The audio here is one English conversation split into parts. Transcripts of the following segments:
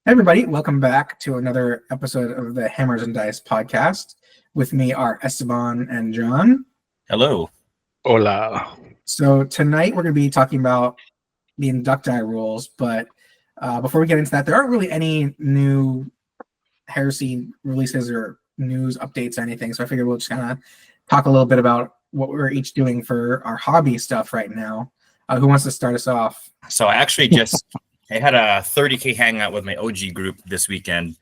Hey everybody, welcome back to another episode of the Hammers and Dice podcast. With me are Esteban and John. Hello. Hola. So tonight we're going to be talking about the Inductii rules, but before we get into that, there aren't really any new Heresy releases or news updates or anything, so I figured we'll just kind of talk a little bit about what we're each doing for our hobby stuff right now. Who wants to start us off? So I actually I had a 30K hangout with my OG group this weekend,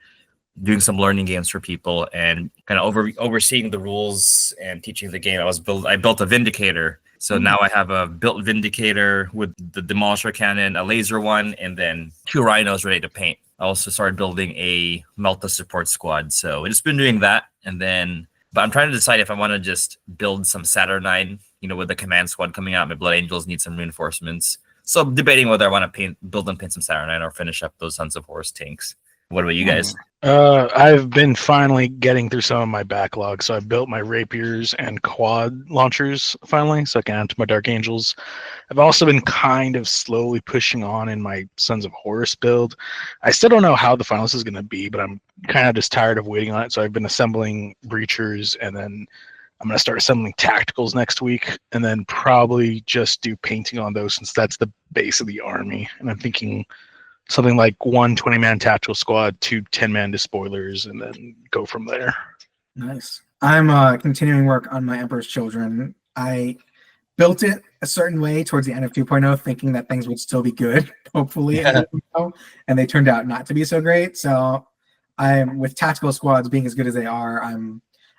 doing some learning games for people and kind of overseeing the rules and teaching the game. I built a Vindicator. So now I have a built Vindicator with the Demolisher cannon, a laser one, and then 2 rhinos ready to paint. I also started building a Melta support squad. So I've just been doing that. But I'm trying to decide if I want to just build some Saturnine, with the command squad coming out. My Blood Angels need some reinforcements. So I'm debating whether I want to build and paint some Saturnine or finish up those Sons of Horus tanks. What about you guys? I've been finally getting through some of my backlog. So I built my rapiers and quad launchers finally, so I can add to my Dark Angels. I've also been kind of slowly pushing on in my Sons of Horus build. I still don't know how the finals is going to be, but I'm kind of just tired of waiting on it. So I've been assembling breachers, and then I'm going to start assembling tacticals next week, and then probably just do painting on those since that's the base of the army. And I'm thinking something like 1 20-man tactical squad, 2 10-man despoilers, and then go from there. Nice. I'm continuing work on my Emperor's Children. I built it a certain way towards the end of 2.0, thinking that things would still be good, hopefully, and they turned out not to be so great. So I'm with tactical squads being as good as they are.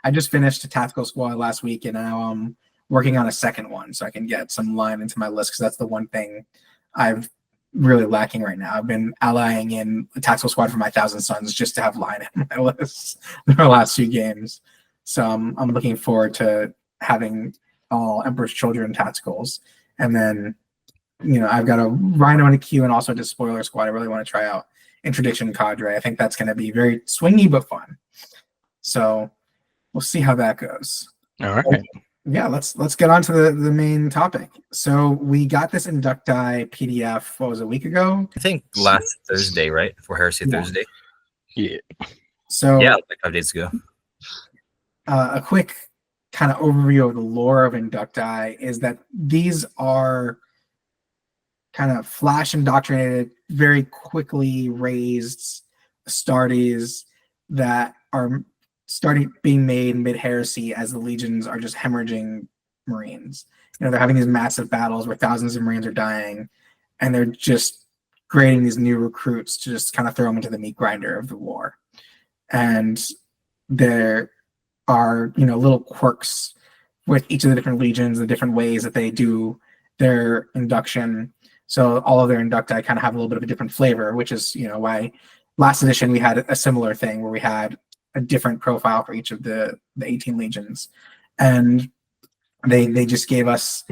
I just finished a tactical squad last week, and now I'm working on a second one so I can get some line into my list, because that's the one thing I've really lacking right now. I've been allying in a tactical squad for my Thousand Sons just to have line in my list the last few games. So I'm looking forward to having all Emperor's Children tacticals. And then, I've got a Rhino in a queue and also a Despoiler squad. I really want to try out Interdiction Cadre. I think that's going to be very swingy but fun. So we'll see how that goes. All right. Yeah, let's get on to the main topic. So we got this Inductii PDF, what was it, a week ago? I think last Thursday, right? For Heresy Thursday. Yeah. So yeah, like 5 days ago. A quick kind of overview of the lore of Inductii is that these are kind of flash indoctrinated, very quickly raised Astartes that are starting being made mid-heresy as the legions are just hemorrhaging Marines. They're having these massive battles where thousands of Marines are dying, and they're just creating these new recruits to just kind of throw them into the meat grinder of the war. And there are, little quirks with each of the different legions, the different ways that they do their induction. So all of their Inductii kind of have a little bit of a different flavor, which is, why last edition we had a similar thing where we had a different profile for each of the 18 legions, and they just gave us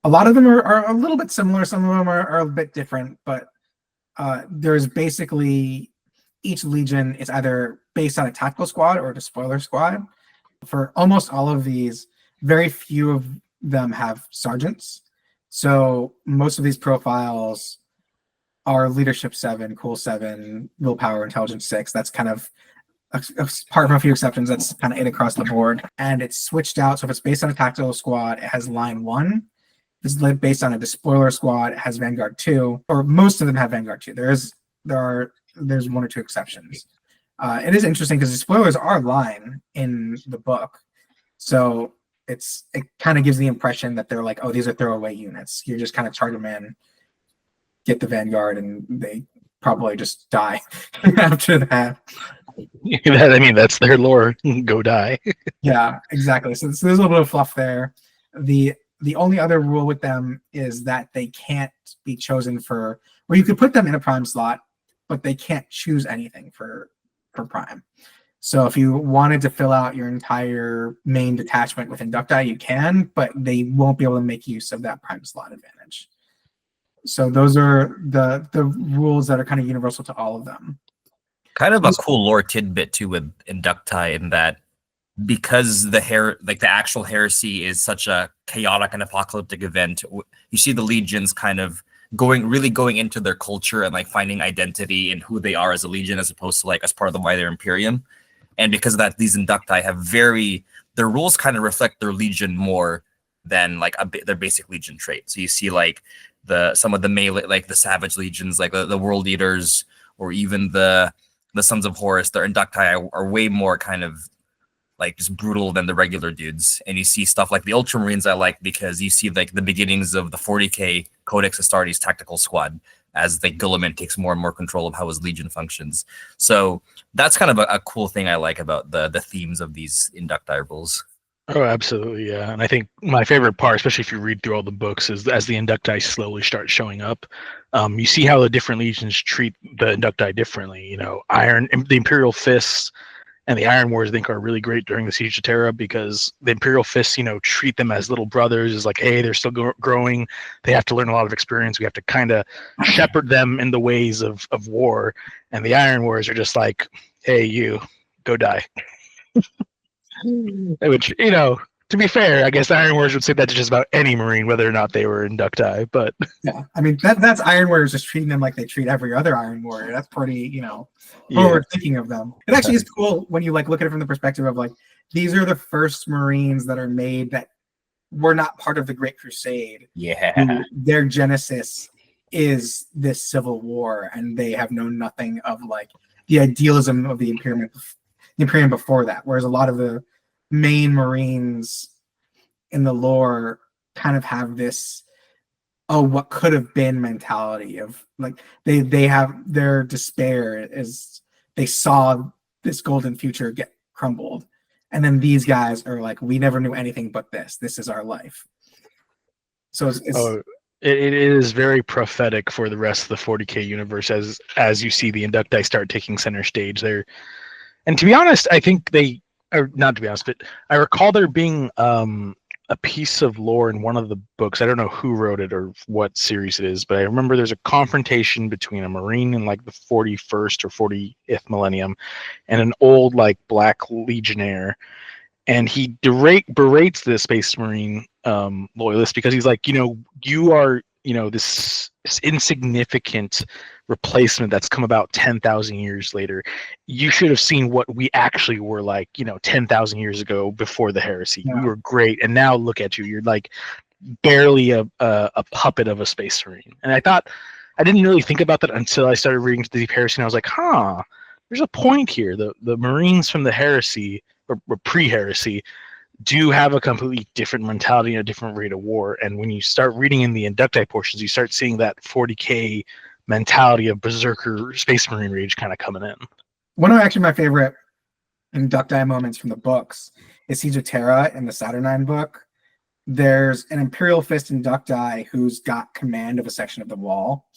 a lot of them are a little bit similar, some of them are a bit different, but there's basically each legion is either based on a tactical squad or a despoiler squad. For almost all of these, very few of them have sergeants, so most of these profiles are leadership 7, cool 7, willpower, intelligence 6. That's kind of apart from a few exceptions, that's kind of it across the board. And it's switched out. So if it's based on a tactical squad, it has line 1. If it's based on a despoiler squad, it has Vanguard 2, or most of them have Vanguard 2. There's 1 or 2 exceptions. It is interesting because despoilers are line in the book. So it kind of gives the impression that they're like, oh, these are throwaway units. You just kind of charge them in, get the Vanguard, and they probably just die after that. That's their lore. Go die. Yeah, exactly. So there's a little bit of fluff there. The only other rule with them is that they can't be chosen for, or you could put them in a prime slot, but they can't choose anything for prime. So if you wanted to fill out your entire main detachment with Inductii, you can, but they won't be able to make use of that prime slot advantage. So those are the rules that are kind of universal to all of them. Kind of a cool lore tidbit too with Inductii, in that because the actual heresy is such a chaotic and apocalyptic event, you see the legions kind of really going into their culture and like finding identity in who they are as a legion as opposed to like as part of the wider Imperium. And because of that, these Inductii have their rules kind of reflect their legion more than like their basic legion trait. So you see like some of the melee, like the savage legions, like the world eaters, or even the sons of Horus, their Inductii are way more kind of like just brutal than the regular dudes. And you see stuff like the Ultramarines I like because you see like the beginnings of the 40k Codex Astartes tactical squad as the Guilliman takes more and more control of how his legion functions. So that's kind of a cool thing I like about the themes of these Inductii rules. Oh, absolutely, yeah. And I think my favorite part, especially if you read through all the books, is as the Inductii slowly start showing up, you see how the different legions treat the Inductii differently. You know, the Imperial Fists and the Iron Wars, I think, are really great during the Siege of Terra because the Imperial Fists, you know, treat them as little brothers. Is like, hey, they're still growing. They have to learn a lot of experience. We have to kind of shepherd them in the ways of war. And the Iron Wars are just like, hey, you, go die. Which, you know, to be fair, I guess Iron Wars would say that to just about any Marine, whether or not they were Inductii. But yeah, I mean that's Iron Warriors just treating them like they treat every other Iron Warrior. That's pretty, you know, forward thinking of them. It actually is cool when you like look at it from the perspective of like these are the first Marines that are made that were not part of the Great Crusade. Yeah, their genesis is this civil war, and they have known nothing of like the idealism of the Imperium before that. Whereas a lot of the main Marines in the lore kind of have this what could have been mentality of like they have their despair is they saw this golden future get crumbled, and then these guys are like, we never knew anything but this is our life. So it is very prophetic for the rest of the 40k universe as you see the Inductii start taking center stage there. And to be honest, I think not to be honest, but I recall there being a piece of lore in one of the books. I don't know who wrote it or what series it is, but I remember there's a confrontation between a Marine in like the 41st or 40th millennium and an old like black legionnaire. And he berates the Space Marine loyalist because he's like, you know, you are, you know, this insignificant replacement that's come about 10,000 years later. You should have seen what we actually were like, you know, 10,000 years ago before the heresy. Yeah. You were great, and now look at you. You're like barely a puppet of a Space Marine. And I didn't really think about that until I started reading the Deep Heresy, and I was like, there's a point here. The Marines from the heresy or pre-heresy do have a completely different mentality and a different rate of war. And when you start reading in the Inductii portions, you start seeing that 40k mentality of Berserker Space Marine rage kind of coming in. One of actually my favorite Inductii moments from the books is Siege of Terra in the Saturnine book. There's an Imperial Fist Inductii who's got command of a section of the wall,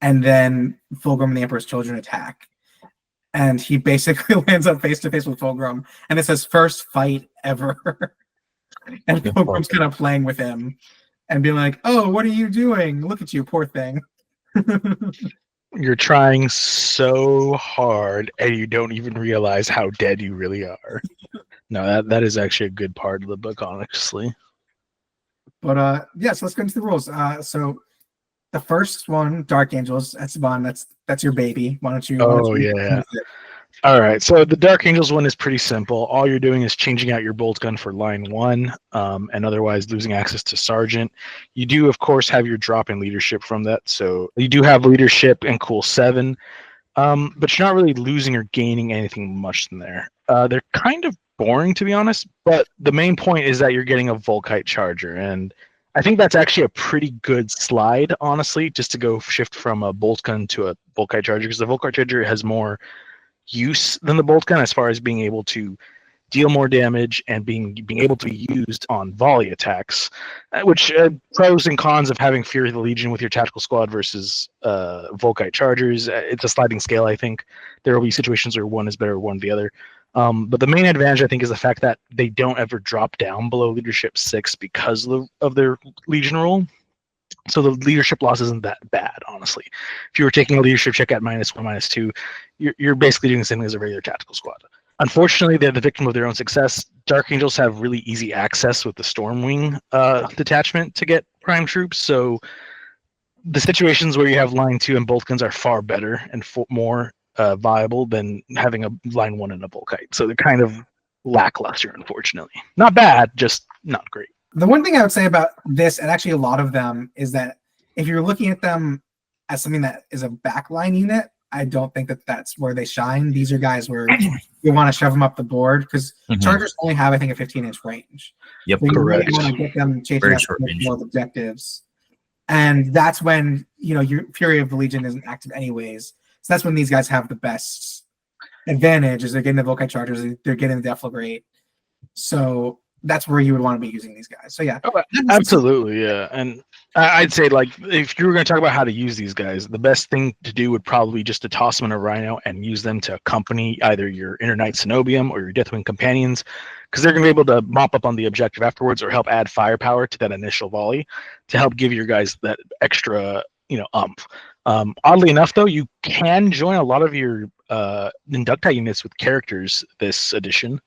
and then Fulgrim and the Emperor's Children attack. And he basically lands up face to face with Fulgrim, and it's his first fight ever. And Fulgrim's kind of playing with him and being like, "Oh, what are you doing? Look at you, poor thing." You're trying so hard, and you don't even realize how dead you really are. No, that is actually a good part of the book, honestly. But yeah, so let's go into the rules. So the first one, Dark Angels, Esteban, that's your baby. Why don't you? Yeah. All right, so the Dark Angels one is pretty simple. All you're doing is changing out your bolt gun for line 1, and otherwise losing access to Sergeant. You do, of course, have your drop in leadership from that, so you do have leadership in Cool 7, but you're not really losing or gaining anything much in there. They're kind of boring, to be honest, but the main point is that you're getting a Volkite Charger, and I think that's actually a pretty good slide, honestly, just to go shift from a bolt gun to a Volkite Charger, because the Volkite Charger has more use than the bolt gun as far as being able to deal more damage and being able to be used on volley attacks, which pros and cons of having Fury of the Legion with your tactical squad versus Volkite Chargers. It's a sliding scale, I think. There will be situations where one is better than the other. But the main advantage, I think, is the fact that they don't ever drop down below leadership 6 because of their Legion rule. So the leadership loss isn't that bad, honestly. If you were taking a leadership check at -1, -2, you're basically doing the same thing as a regular tactical squad. Unfortunately, they're the victim of their own success. Dark Angels have really easy access with the Stormwing detachment to get prime troops, so the situations where you have line 2 and bolt guns are far better and more viable than having a line 1 and a Volkite. So they're kind of lackluster, unfortunately. Not bad, just not great. The one thing I would say about this, and actually a lot of them, is that if you're looking at them as something that is a backline unit, I don't think that that's where they shine. These are guys where you want to shove them up the board because Chargers only have, I think, a 15-inch range. Yep, so you correct. really want to get them chasing Very up short range. those objectives. And that's when, your Fury of the Legion isn't active anyways. So that's when these guys have the best advantage, is they're getting the Volkite Chargers, they're getting the Deflagrate. So that's where you would want to be using these guys. So yeah. Oh, absolutely, yeah. And I'd say, like, if you were going to talk about how to use these guys, the best thing to do would probably be just to toss them in a Rhino and use them to accompany either your Inner Knight Cenobium or your Deathwing Companions, because they're going to be able to mop up on the objective afterwards or help add firepower to that initial volley to help give your guys that extra, umph. Oddly enough, though, you can join a lot of your Inductii units with characters this edition.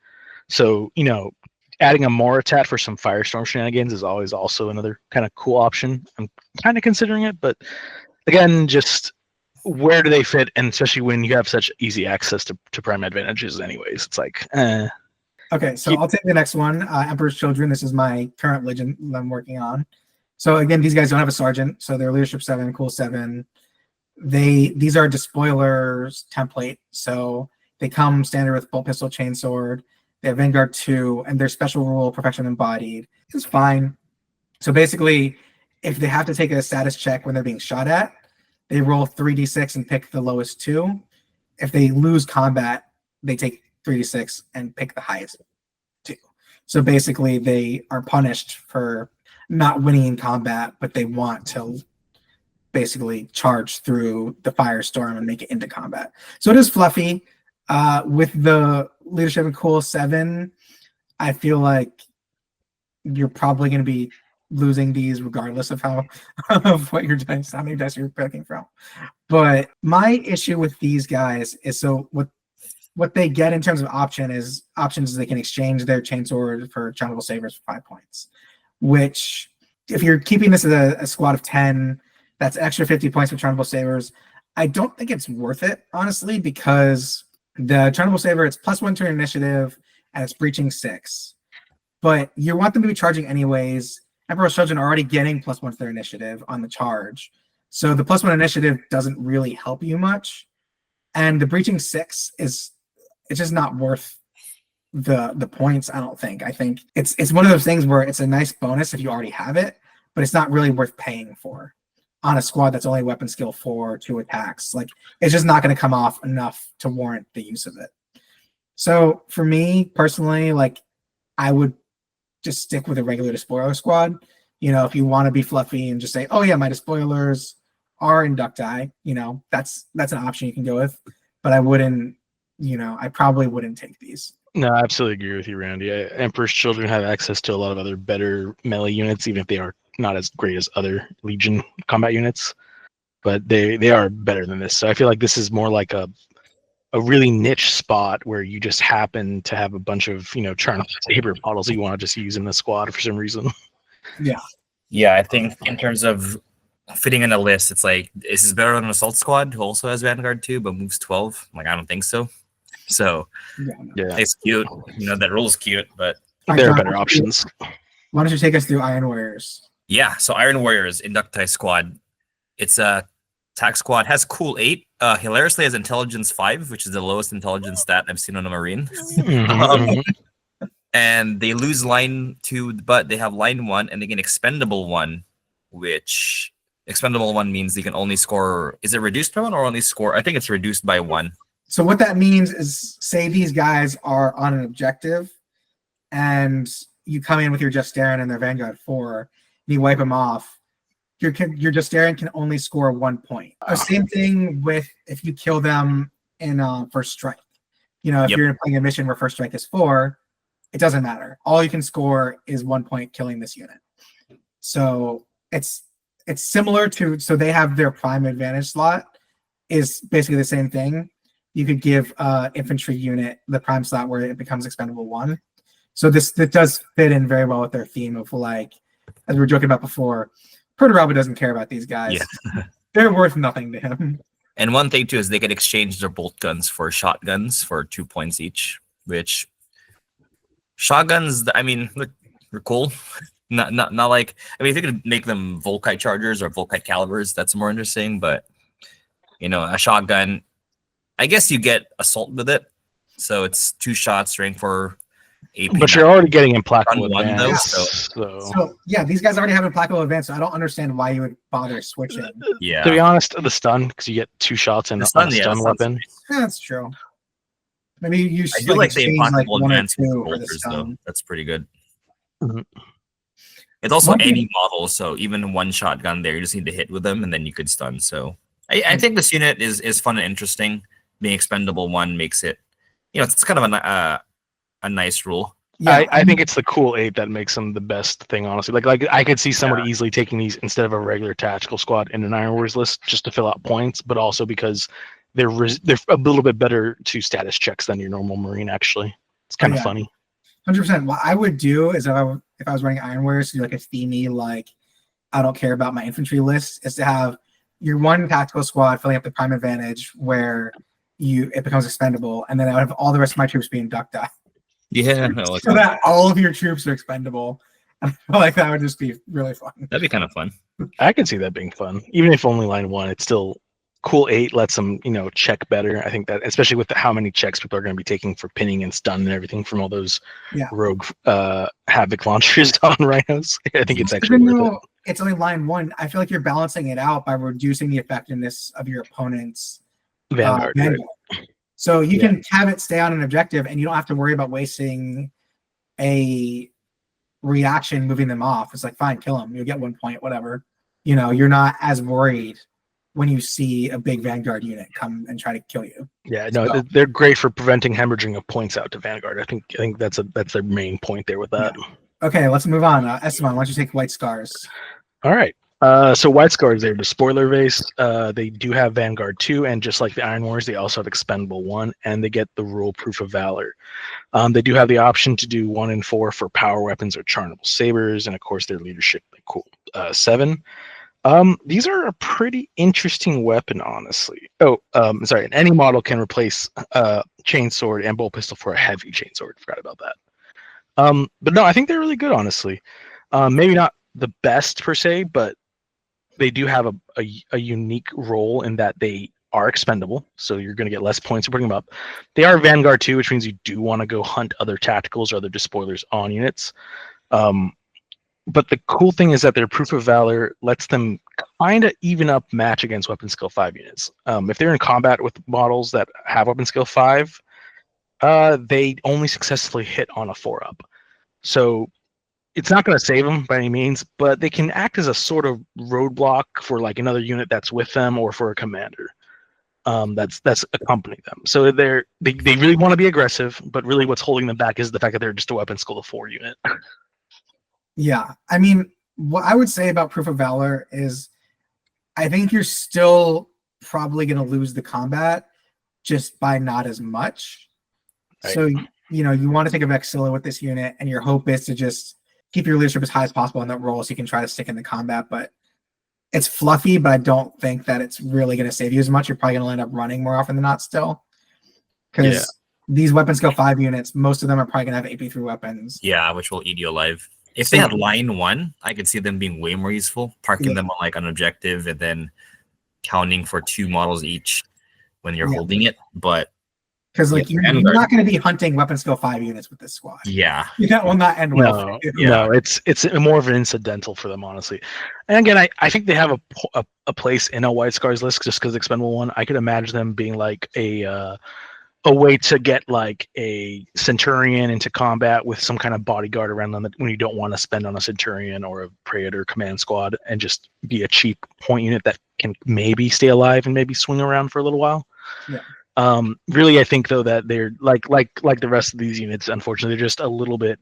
So, adding a Moritat for some Firestorm shenanigans is always also another kind of cool option. I'm kind of considering it, but again, just where do they fit? And especially when you have such easy access to prime advantages anyways, it's like, Okay, so I'll take the next one, Emperor's Children. This is my current Legion that I'm working on. So again, these guys don't have a sergeant, so they're leadership 7, cool 7. These are Despoilers template, so they come standard with bolt pistol, chainsword. They have Vanguard 2, and their special rule, Perfection Embodied. This is fine. So basically, if they have to take a status check when they're being shot at, they roll 3d6 and pick the lowest 2. If they lose combat, they take 3d6 and pick the highest 2. So basically, they are punished for not winning in combat, but they want to basically charge through the firestorm and make it into combat. So it is fluffy. With the leadership and cool 7, I feel like you're probably going to be losing these regardless of how what your dice, how many dice you're picking from. But my issue with these guys is, so what they get in terms of options is they can exchange their chainsword for channelable sabers for 5 points. Which, if you're keeping this as a squad of 10, that's extra 50 points for channelable sabers. I don't think it's worth it, honestly, because the channelable saber, it's +1 to initiative and it's breaching 6. But you want them to be charging anyways. Emperor's Children are already getting +1 to their initiative on the charge. So the +1 initiative doesn't really help you much. And the breaching 6 it's just not worth the points, I don't think. I think it's one of those things where it's a nice bonus if you already have it, but it's not really worth paying for on a squad that's only weapon skill 4, 2 attacks. Like, it's just not going to come off enough to warrant the use of it. So for me personally, like, I would just stick with a regular Despoiler squad. If you want to be fluffy and just say, oh yeah, my Despoilers are Inductii, that's an option you can go with. But I wouldn't, I probably wouldn't take these. No, I absolutely agree with you, Randy. Emperor's Children have access to a lot of other better melee units, even if they are not as great as other Legion combat units. But they are better than this. So I feel like this is more like a really niche spot where you just happen to have a bunch of, charm saber models you want to just use in the squad for some reason. Yeah. Yeah, I think in terms of fitting in a list, it's like, this is better than an Assault Squad who also has Vanguard 2 but moves 12. Like, I don't think so. So Yeah, it's cute. That rule's cute, but there are better options. Why don't you take us through Iron Warriors? yeah. So Iron Warriors, Inductii squad. It's a attack squad, has cool 8. Hilariously has intelligence 5, which is the lowest intelligence stat I've seen on a Marine. And they lose line 2, but they have line 1 and they get expendable 1, which expendable 1 means they can only score. Is it reduced by 1 or only score? I think it's reduced by 1. So what that means is, say these guys are on an objective and you come in with your Justarin and their Vanguard 4 and you wipe them off, your Justarin can only score 1 point. Same thing with if you kill them in first strike. If you're playing a mission where first strike is 4, it doesn't matter. All you can score is 1 point killing this unit. So it's similar to, so they have their prime advantage slot is basically the same thing. You could give infantry unit the prime slot where it becomes expendable 1. So this does fit in very well with their theme of, like, as we were joking about before, Perturabo doesn't care about these guys. Yeah. They're worth nothing to him. And one thing too is they could exchange their bolt guns for shotguns for 2 points each, which shotguns, I mean, they're cool. Not like, I mean, if you could make them Volkite chargers or Volkite calibers, that's more interesting. But you know, a shotgun, I guess you get assault with it, so it's 2 shots, rank for AP. But you're already getting implacable Run one, advance. though, So yeah, these guys already have implacable advance, so I don't understand why you would bother switching. Yeah. To be honest, the stun, because you get 2 shots in The a stun, stun weapon. Yeah, that's true. Maybe you I do like the exchange, implacable 1 or advance 2 for the bolters, though. stun. That's pretty good. Mhm. It's also One thing- any model, so even one shotgun there, you just need to hit with them, and then you could stun. So I think this unit is fun and interesting. Being expendable 1 makes it, you know, it's kind of a nice rule. Yeah, I think it's the cool 8 that makes them the best thing, honestly. Like I could see somebody easily taking these instead of a regular tactical squad in an Iron Wars list just to fill out points, but also because they're a little bit better to status checks than your normal Marine. Actually, it's kind of funny. 100%. What I would do is if I was running Ironwares, to do like a themey, like I don't care about my infantry list, is to have your 1 tactical squad filling up the prime advantage where it becomes expendable, and then I would have all the rest of my troops be Inductii. Yeah, So that all of your troops are expendable. I feel like that would just be really fun. that'd be kind of fun. I can see that being fun, even if only line 1. It's still cool. 8 lets them, check better. I think that, especially with how many checks people are going to be taking for pinning and stun and everything from all those rogue havoc launchers on rhinos. I think it's actually Even worth though it's only line 1, I feel like you're balancing it out by reducing the effectiveness of your opponent's it. Vanguard. Right? So you can have it stay on an objective, and you don't have to worry about wasting a reaction moving them off. It's like, fine, kill them. You'll get 1 point, whatever. You're not as worried when you see a big Vanguard unit come and try to kill you. Yeah, no, they're great for preventing hemorrhaging of points out to Vanguard. I think that's their main point there with that. Yeah. Okay, let's move on. Esteban, why don't you take White Scars? All right. So White Scars, they're the spoiler base. They do have Vanguard 2, and just like the Iron Wars, they also have Expendable 1, and they get the rule Proof of Valor. They do have the option to do 1 and 4 for power weapons or charnable sabers, and of course their leadership, cool. 7. These are a pretty interesting weapon, honestly. Sorry, any model can replace chainsword and bolt pistol for a heavy chainsword. Forgot about that. But no, I think they're really good, honestly. Maybe not the best per se, but they do have a unique role in that they are expendable, so you're going to get less points for putting them up. They are Vanguard 2, which means you do want to go hunt other tacticals or other despoilers on units. But the cool thing is that their Proof of Valor lets them kind of even up match against Weapon Skill 5 units. If they're in combat with models that have Weapon Skill 5, they only successfully hit on a 4-up. So it's not going to save them by any means, but they can act as a sort of roadblock for like another unit that's with them or for a commander that's accompanying them. So they really want to be aggressive, but really what's holding them back is the fact that they're just a Weapon Skill 4 unit. Yeah, I mean, what I would say about Proof of Valor is I think you're still probably going to lose the combat just by not as much. Right. So, you want to take a Vexilla with this unit, and your hope is to just keep your leadership as high as possible on that roll so you can try to stick in the combat. But it's fluffy, but I don't think that it's really going to save you as much. You're probably going to end up running more often than not still. Because these Weapon Skill 5 units, most of them are probably going to have AP3 weapons. Yeah, which will eat you alive. If they had line 1, I could see them being way more useful, parking them on like an objective and then counting for 2 models each when you're holding it. But because you're not going to be hunting Weapon Skill 5 units with this squad. Yeah, that will not end well. No, it's more of an incidental for them, honestly. And again, I think they have a place in a White Scars list just because Expendable 1. I could imagine them being like a way to get like a Centurion into combat with some kind of bodyguard around them when you don't want to spend on a Centurion or a Praetor command squad, and just be a cheap point unit that can maybe stay alive and maybe swing around for a little while. Yeah. Really, I think though that they're like the rest of these units, unfortunately, they're just a little bit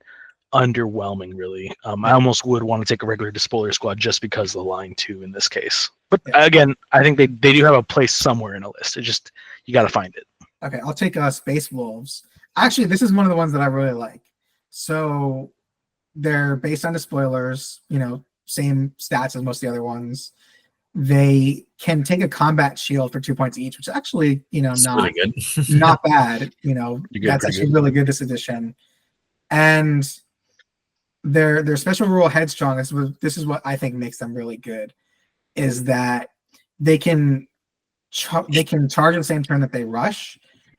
underwhelming. Really, I almost would want to take a regular despoiler squad just because of the line 2 in this case. But again, I think they do have a place somewhere in a list. It just, you got to find it. Okay, I'll take Space Wolves. Actually, this is one of the ones that I really like. So they're based on despoilers, same stats as most of the other ones. They can take a combat shield for 2 points each, which is actually, It's not really good. not bad. That's pretty actually good. really good this edition. And their special rule headstrong. This is what I think makes them really good, is that they can charge at the same turn that they rush,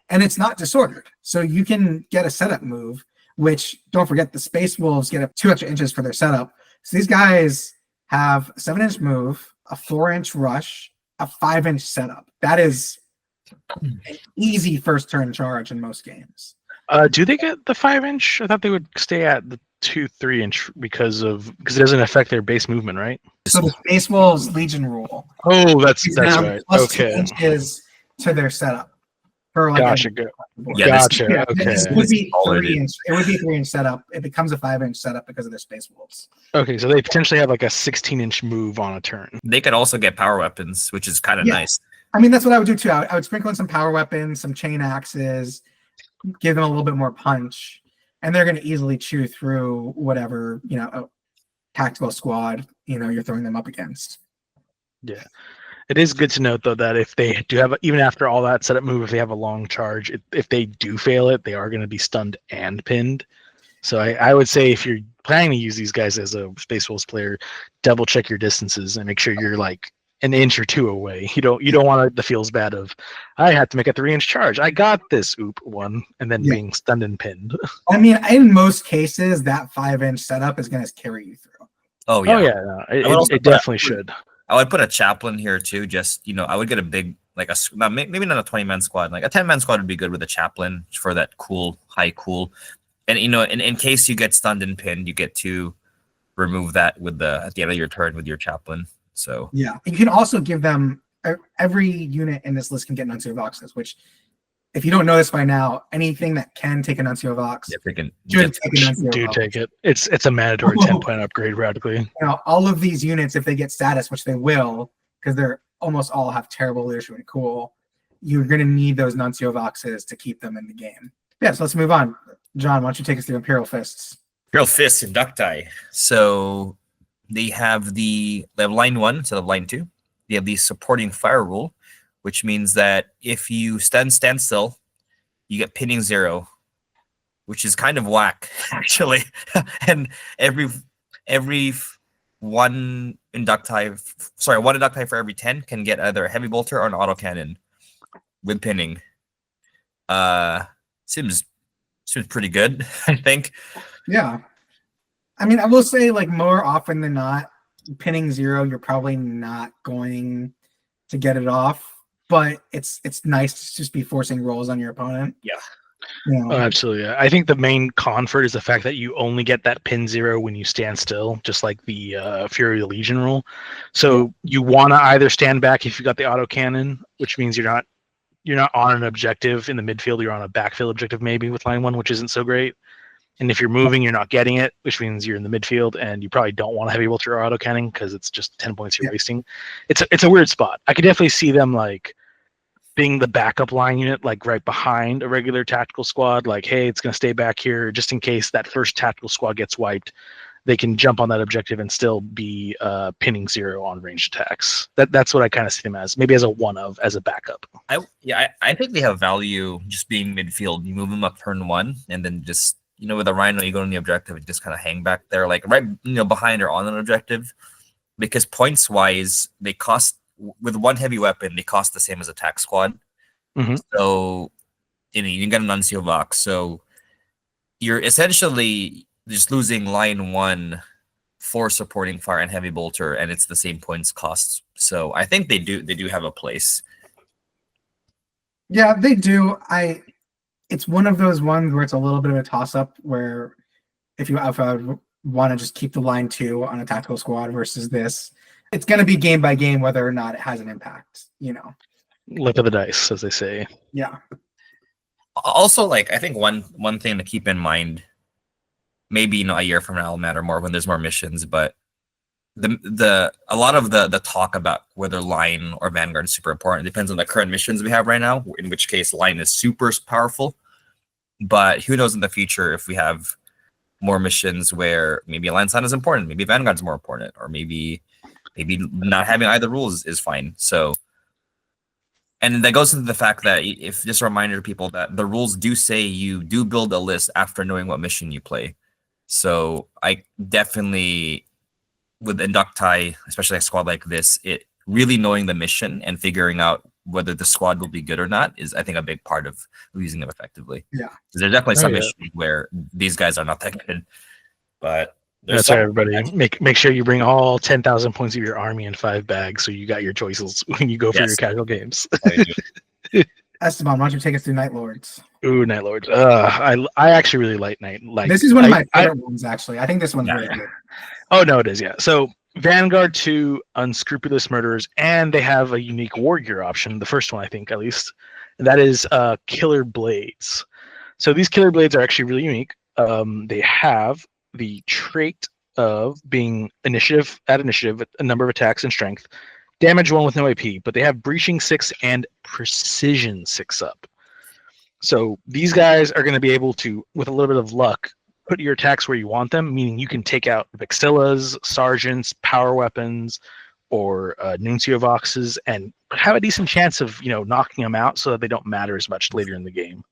and it's not disordered. So you can get a setup move, which, don't forget, the Space Wolves get up 2 extra inches for their setup. So these guys have a 7-inch move, a 4-inch rush, a 5-inch setup. That is an easy first turn charge in most games. Do they get the 5-inch? I thought they would stay at the 2-3-inch because it doesn't affect their base movement, right? So the Space Wolves Legion rule. Oh, that's now right. plus Okay. 2 inches to their setup. For Gotcha. Yeah, Gotcha. Okay. It would be 3-inch. It would be 3-inch setup. It becomes a 5-inch setup because of their Space Wolves. Okay, so they potentially have like a 16-inch move on a turn. They could also get power weapons, which is kind of nice. I mean, that's what I would do too. I would sprinkle in some power weapons, some chain axes, give them a little bit more punch, and they're going to easily chew through whatever tactical squad you're throwing them up against. Yeah. It is good to note, though, that if they do have, even after all that setup move, if they have a long charge, if they do fail it, they are going to be stunned and pinned. So I would say if you're planning to use these guys as a Space Wolves player, double check your distances and make sure you're like an inch or two away. You don't want the feels bad of, I had to make a 3-inch charge. I got this, one, and then being stunned and pinned. I mean, in most cases, that 5-inch setup is going to carry you through. Oh yeah. Oh yeah, no, it definitely should. I would put a chaplain here too. Just I would get a big maybe not a 20-man squad, like a 10-man squad would be good with a chaplain for that high cool. And in case you get stunned and pinned, you get to remove that at the end of your turn with your chaplain. So yeah, you can also give them every unit in this list can get Nuncio Voxes, which, if you don't know this by now, anything that can take a Nuncio Vox if they can should take a Nuncio Do Vox. take it. It's a mandatory 10-point upgrade radically. All of these units, if they get status, which they will, because they're almost all have terrible leadership and cool, you're going to need those Nuncio Voxes to keep them in the game. Yeah, so let's move on. John, why don't you take us through Imperial Fists? Imperial Fists, Inductii. So they have line 1 instead of line 2. They have the supporting fire rule, which means that if you stand still, you get pinning 0, which is kind of whack, actually. And every one Inductii for every 10 can get either a heavy bolter or an autocannon with pinning. Seems pretty good, I think. Yeah. I mean, I will say, more often than not, pinning 0, you're probably not going to get it off. But it's nice to just be forcing rolls on your opponent. Yeah. Oh, absolutely. Yeah. I think the main con for it is the fact that you only get that pin 0 when you stand still, just like the Fury of the Legion rule. So you want to either stand back if you got the autocannon, which means you're not on an objective in the midfield. You're on a backfill objective maybe with line 1, which isn't so great. And if you're moving, you're not getting it, which means you're in the midfield, and you probably don't want a heavy bolter or autocannon because it's just 10 points you're wasting. It's a weird spot. I could definitely see them being the backup line unit, right behind a regular tactical squad. Hey, it's going to stay back here just in case that first tactical squad gets wiped. They can jump on that objective and still be pinning 0 on ranged attacks. That's what I kind of see them as, maybe as a backup. I think they have value just being midfield. You move them up turn 1, and then just with a Rhino, you go on the objective and just kind of hang back there, right behind or on an objective, because points wise they cost. With one heavy weapon, they cost the same as attack squad. Mm-hmm. So, you get an Nuncio Vox. So, you're essentially just losing line 1 for supporting fire and heavy bolter, and it's the same points costs. So, I think they do have a place. Yeah, they do. It's one of those ones where it's a little bit of a toss-up, where if I would want to just keep the line 2 on a tactical squad versus this, it's going to be game by game whether or not it has an impact, Luck of the dice, as they say. Yeah. Also, I think one thing to keep in mind, maybe a year from now will matter more when there's more missions, but a lot of the talk about whether line or vanguard is super important depends on the current missions we have right now, in which case line is super powerful. But who knows in the future if we have more missions where maybe Alliance Line is important, maybe Vanguard's more important, or maybe not having either rules is fine. So, and that goes into the fact that if just a reminder to people that the rules do say you do build a list after knowing what mission you play. So I definitely, with Inductii, especially a squad like this, it really knowing the mission and figuring out whether the squad will be good or not is, I think, a big part of using them effectively. Yeah. There's definitely some yeah. issues where these guys are not that good, but That's why everybody make sure you bring all 10,000 points of your army in 5 bags, so you got your choices when you go for your casual games. Esteban, why don't you take us through Night Lords? Ooh, Night Lords. I actually really like Night. This is one of my favorite ones, actually. I think this one's really good. Oh no, it is. Yeah. So Vanguard 2, Unscrupulous Murderers, and they have a unique war gear option. The first one, I think, at least, and that is Killer Blades. So these Killer Blades are actually really unique. They have the trait of being initiative with a number of attacks and strength, damage 1 with no AP, but they have breaching 6 and precision 6 up. So these guys are going to be able to, with a little bit of luck, put your attacks where you want them, meaning you can take out Vexillas, Sergeants, Power Weapons, or Nuncio Voxes, and have a decent chance of knocking them out so that they don't matter as much later in the game.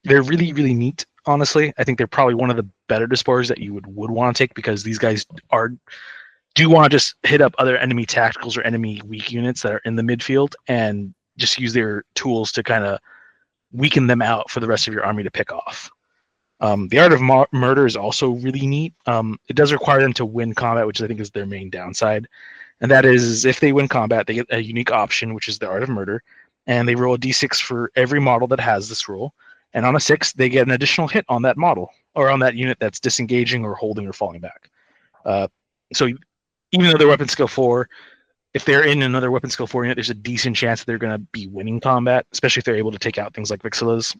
They're really, really neat, honestly. I think they're probably one of the better Despoilers that you would want to take, because these guys do want to just hit up other enemy tacticals or enemy weak units that are in the midfield and just use their tools to kind of weaken them out for the rest of your army to pick off. The Art of Murder is also really neat. It does require them to win combat, which I think is their main downside. And that is, if they win combat, they get a unique option, which is the Art of Murder. And they roll a d6 for every model that has this rule. And on a 6, they get an additional hit on that model, or on that unit that's disengaging or holding or falling back. So even though they're weapon skill 4, if they're in another weapon skill 4 unit, there's a decent chance that they're going to be winning combat, especially if they're able to take out things like Vixillas.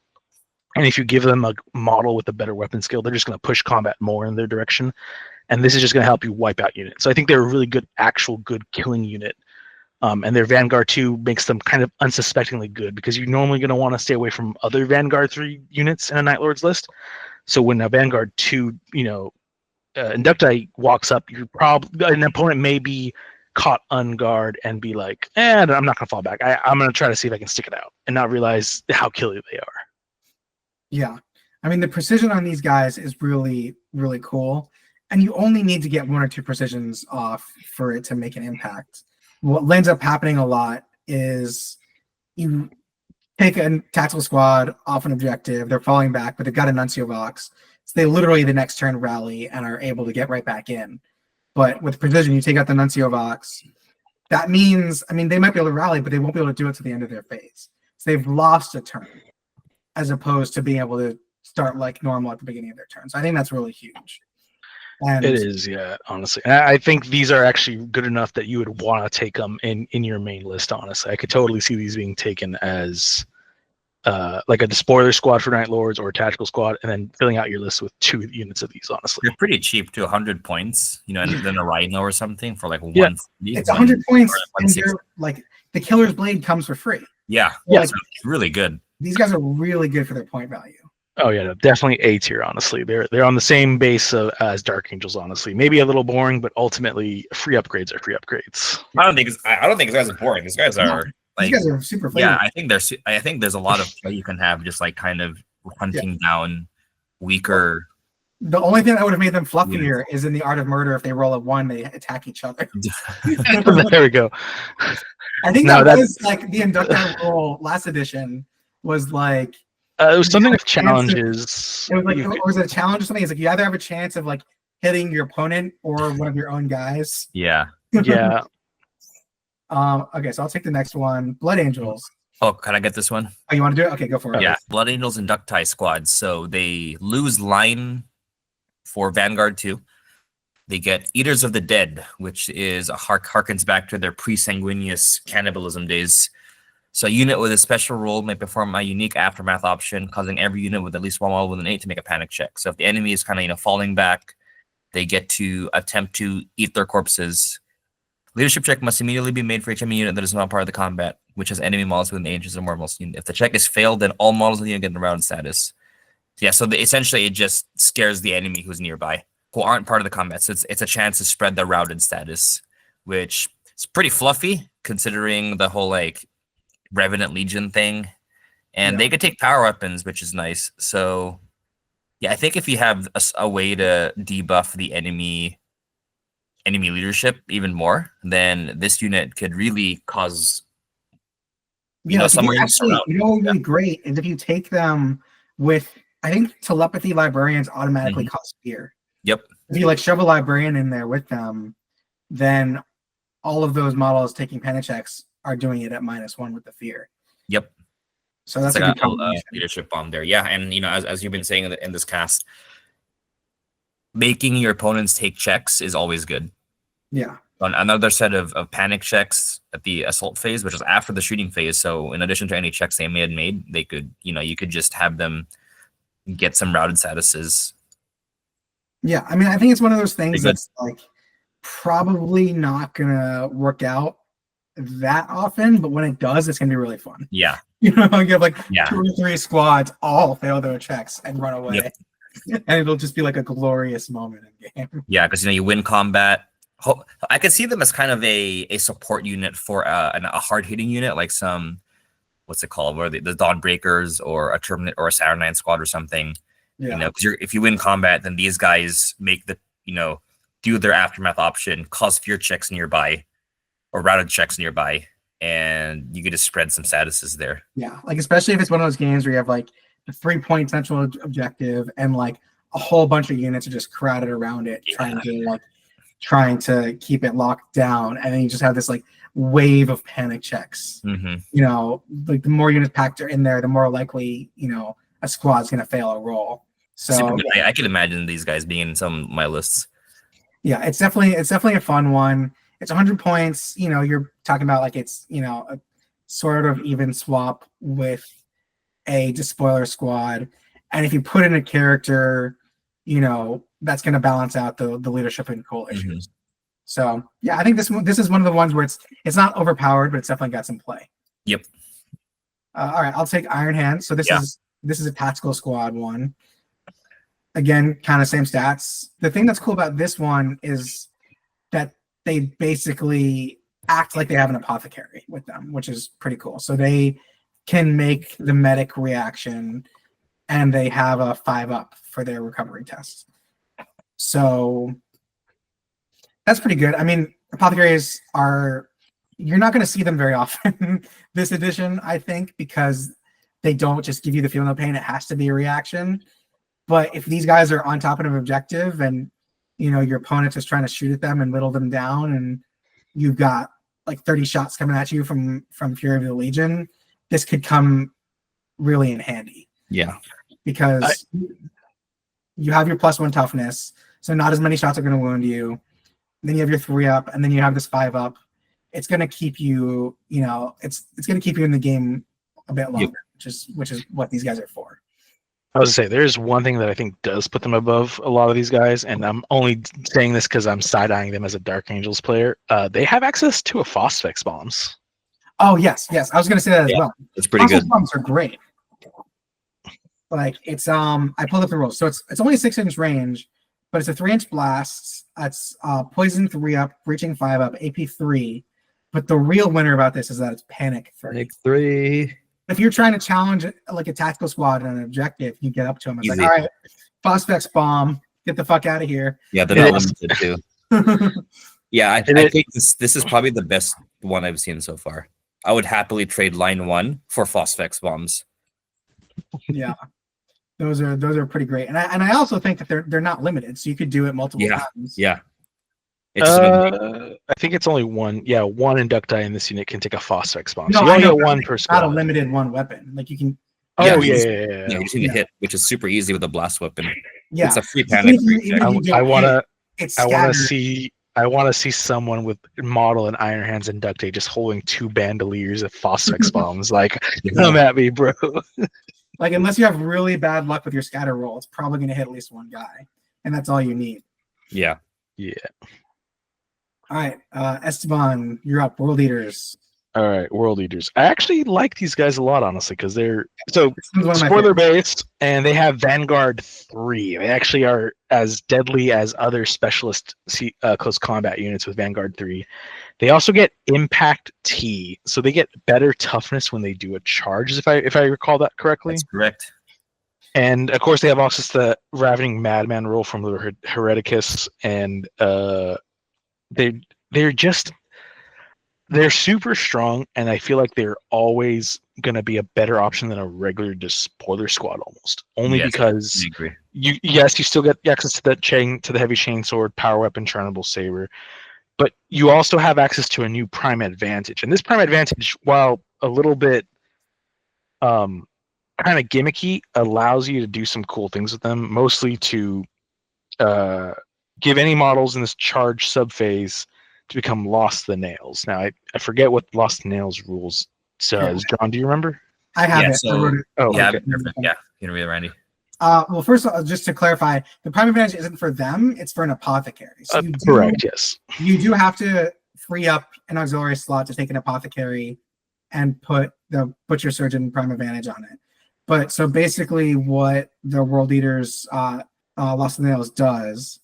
And if you give them a model with a better weapon skill, they're just going to push combat more in their direction. And this is just going to help you wipe out units. So I think they're a really good, actual good killing unit. And their Vanguard 2 makes them kind of unsuspectingly good, because you're normally going to want to stay away from other Vanguard 3 units in a Night Lords list. So when a Vanguard 2, Inductii walks up, an opponent may be caught unguard and be like, I'm not going to fall back. I'm going to try to see if I can stick it out, and not realize how killy they are. Yeah. I mean, the precision on these guys is really, really cool. And you only need to get 1 or 2 precisions off for it to make an impact. What ends up happening a lot is you take a tactical squad off an objective, they're falling back, but they've got a Nuncio Vox. So they literally the next turn rally and are able to get right back in. But with precision, you take out the Nuncio Vox. That means, they might be able to rally, but they won't be able to do it to the end of their phase. So they've lost a turn, as opposed to being able to start like normal at the beginning of their turn. So I think that's really huge. And it is, yeah, honestly. And I think these are actually good enough that you would want to take them in your main list, honestly. I could totally see these being taken as like a Despoiler squad for Night Lords or a tactical squad, and then filling out your list with 2 units of these, honestly. They're pretty cheap, to 100 points, and then a Rhino or something for like 1. It's 100 points, and like the Killer's Blade comes for free. Yeah, Like, it's really good. These guys are really good for their point value. Oh yeah, definitely A tier. Honestly, they're on the same base as Dark Angels. Honestly, maybe a little boring, but ultimately, free upgrades are free upgrades. I don't think these guys are boring. These guys are these guys are super fun. Yeah, I think there's a lot of play you can have, just like kind of hunting down weaker. The only thing that would have made them fluffier is in the Art of Murder. If they roll a 1, they attack each other. There we go. I think that was like the Inductii rule last edition was like. It was something with challenges. It was like, or was it a challenge or something? It's like you either have a chance of like hitting your opponent or one of your own guys. Yeah. Yeah. Okay, so I'll take the next one. Blood Angels. Oh, can I get this one? Oh, you want to do it? Okay, go for it. Yeah, Blood Angels Inductii squads. So they lose line for Vanguard 2. They get Eaters of the Dead, which is harkens back to their pre-sanguineous cannibalism days. So a unit with a special role may perform a unique aftermath option, causing every unit with at least 1 model with an 8 to make a panic check. So if the enemy is kind of falling back, they get to attempt to eat their corpses. Leadership check must immediately be made for each enemy unit that is not part of the combat, which has enemy models within 8 inches or more of most unit. If the check is failed, then all models of the unit get the round status. Yeah, so essentially it just scares the enemy who's nearby, who aren't part of the combat. So it's a chance to spread the routed status, which is pretty fluffy considering the whole like Revenant Legion thing. And they could take power weapons, which is nice. So yeah, I think if you have a way to debuff the enemy leadership even more, then this unit could really cause actually, what would be great is if you take them with, I think telepathy librarians automatically cause fear. Yep. If you like shove a librarian in there with them, then all of those models taking panic checks are doing it at -1 with the fear. Yep. So that's like a good leadership bomb there. Yeah, and as you've been saying in this cast, making your opponents take checks is always good. Yeah. On another set of panic checks at the assault phase, which is after the shooting phase. So in addition to any checks they may have made, they could, you could just have them get some routed statuses. Yeah, I mean, I think it's one of those things that's like probably not gonna work out that often, but when it does, it's gonna be really fun. Yeah. You have like 2 or 3 squads all fail their checks and run away. Yep. And it'll just be like a glorious moment in game. Yeah, because you win combat. I could see them as kind of a support unit for a hard-hitting unit, like some, what's it called, where the Dawnbreakers or a Terminator or a Saturnine squad or something. Yeah. Because if you win combat, then these guys make the do their aftermath option, cause fear checks nearby, or routed checks nearby, and you could just spread some statuses there. Yeah, like especially if it's one of those games where you have like the 3-point central objective and like a whole bunch of units are just crowded around it, trying to keep it locked down, and then you just have this like wave of panic checks. Like the more units packed are in there, the more likely a squad's gonna fail a roll. So I can imagine these guys being in some of my lists. Yeah, it's definitely a fun one. It's 100 points. You're talking about like it's a sort of even swap with a despoiler squad, and if you put in a character, that's going to balance out the leadership and cool issues. So yeah, I think this is one of the ones where it's not overpowered, but it's definitely got some play. Yep. All right, I'll take Iron Hand. So this is a tactical squad one. Again, kind of same stats. The thing that's cool about this one is that they basically act like they have an apothecary with them, which is pretty cool. So they can make the medic reaction, and they have a 5+ for their recovery test. So that's pretty good. I mean, apothecaries you're not going to see them very often this edition, I think, because they don't just give you the feel no pain. It has to be a reaction. But if these guys are on top of an objective and your opponent's just trying to shoot at them and whittle them down, and you've got like 30 shots coming at you from Fury of the Legion, this could come really in handy. Yeah. Because you have your +1 toughness, so not as many shots are going to wound you. And then you have your 3+, and then you have this 5+. It's going to keep you, it's going to keep you in the game a bit longer, which is what these guys are for. I was going to say, there's one thing that I think does put them above a lot of these guys, and I'm only saying this because I'm side-eyeing them as a Dark Angels player. They have access to a Phosphex bombs. Oh, yes. I was going to say that as well. It's pretty good. Bombs are great. Like, it's, I pulled up the rules. So it's only a 6-inch range, but it's a 3-inch blast. It's poison 3+, breaching 5+, AP 3. But the real winner about this is that it's panic 3. Panic 3. If you're trying to challenge like a tactical squad on an objective, you get up to them. It's Easy. like, all right, Phosphex bomb, get the fuck out of here. Yeah, they're not limited too. Yeah, I think this is probably the best one I've seen so far. I would happily trade line 1 for Phosphex bombs. Yeah, those are pretty great, and I also think that they're not limited, so you could do it multiple times. Yeah. I think it's only one. Yeah, one Inductii in this unit can take a Phosphex bomb. No, so you only get one per squad. Not a limited one weapon. Like you can. Oh you yeah. You just need to hit, which is super easy with a blast weapon. Yeah, it's a free panic. I want to see someone with model and Iron Hands Inductii just holding 2 bandoliers of Phosphex bombs. Like, come at me, bro. Like, unless you have really bad luck with your scatter roll, it's probably going to hit at least one guy, and that's all you need. Yeah. All right, Esteban, you're up. World Eaters. All right, World Eaters. I actually like these guys a lot, honestly, because they're so This one's one of my spoiler favorites. based, and they have Vanguard 3. They actually are as deadly as other specialist close combat units with Vanguard 3. They also get Impact T, so they get better toughness when they do a charge, if I recall that correctly. That's correct. And of course, they have also the Ravening Madman rule from the Hereticus, and they're super strong, and I feel like they're always going to be a better option than a regular spoiler squad, almost. Only Yes, because I agree. you still get access to the heavy chainsaw, power weapon, Churnable Saber, but you also have access to a new Prime Advantage. And this Prime Advantage, while a little bit kind of gimmicky, allows you to do some cool things with them, mostly to give any models in this charge subphase to become Lost the Nails. Now, I forget what Lost the Nails rules says. John, do you remember? I have Yeah, it. so- I wrote it. Oh, Yeah, okay. perfect. Yeah, you can read it, Randy. Well, first of all, just to clarify, the Prime Advantage isn't for them; it's for an apothecary. So Correct, yes. you do have to free up an auxiliary slot to take an apothecary and put the Butcher Surgeon Prime Advantage on it. But so basically, what the World Eaters Lost in the Nails does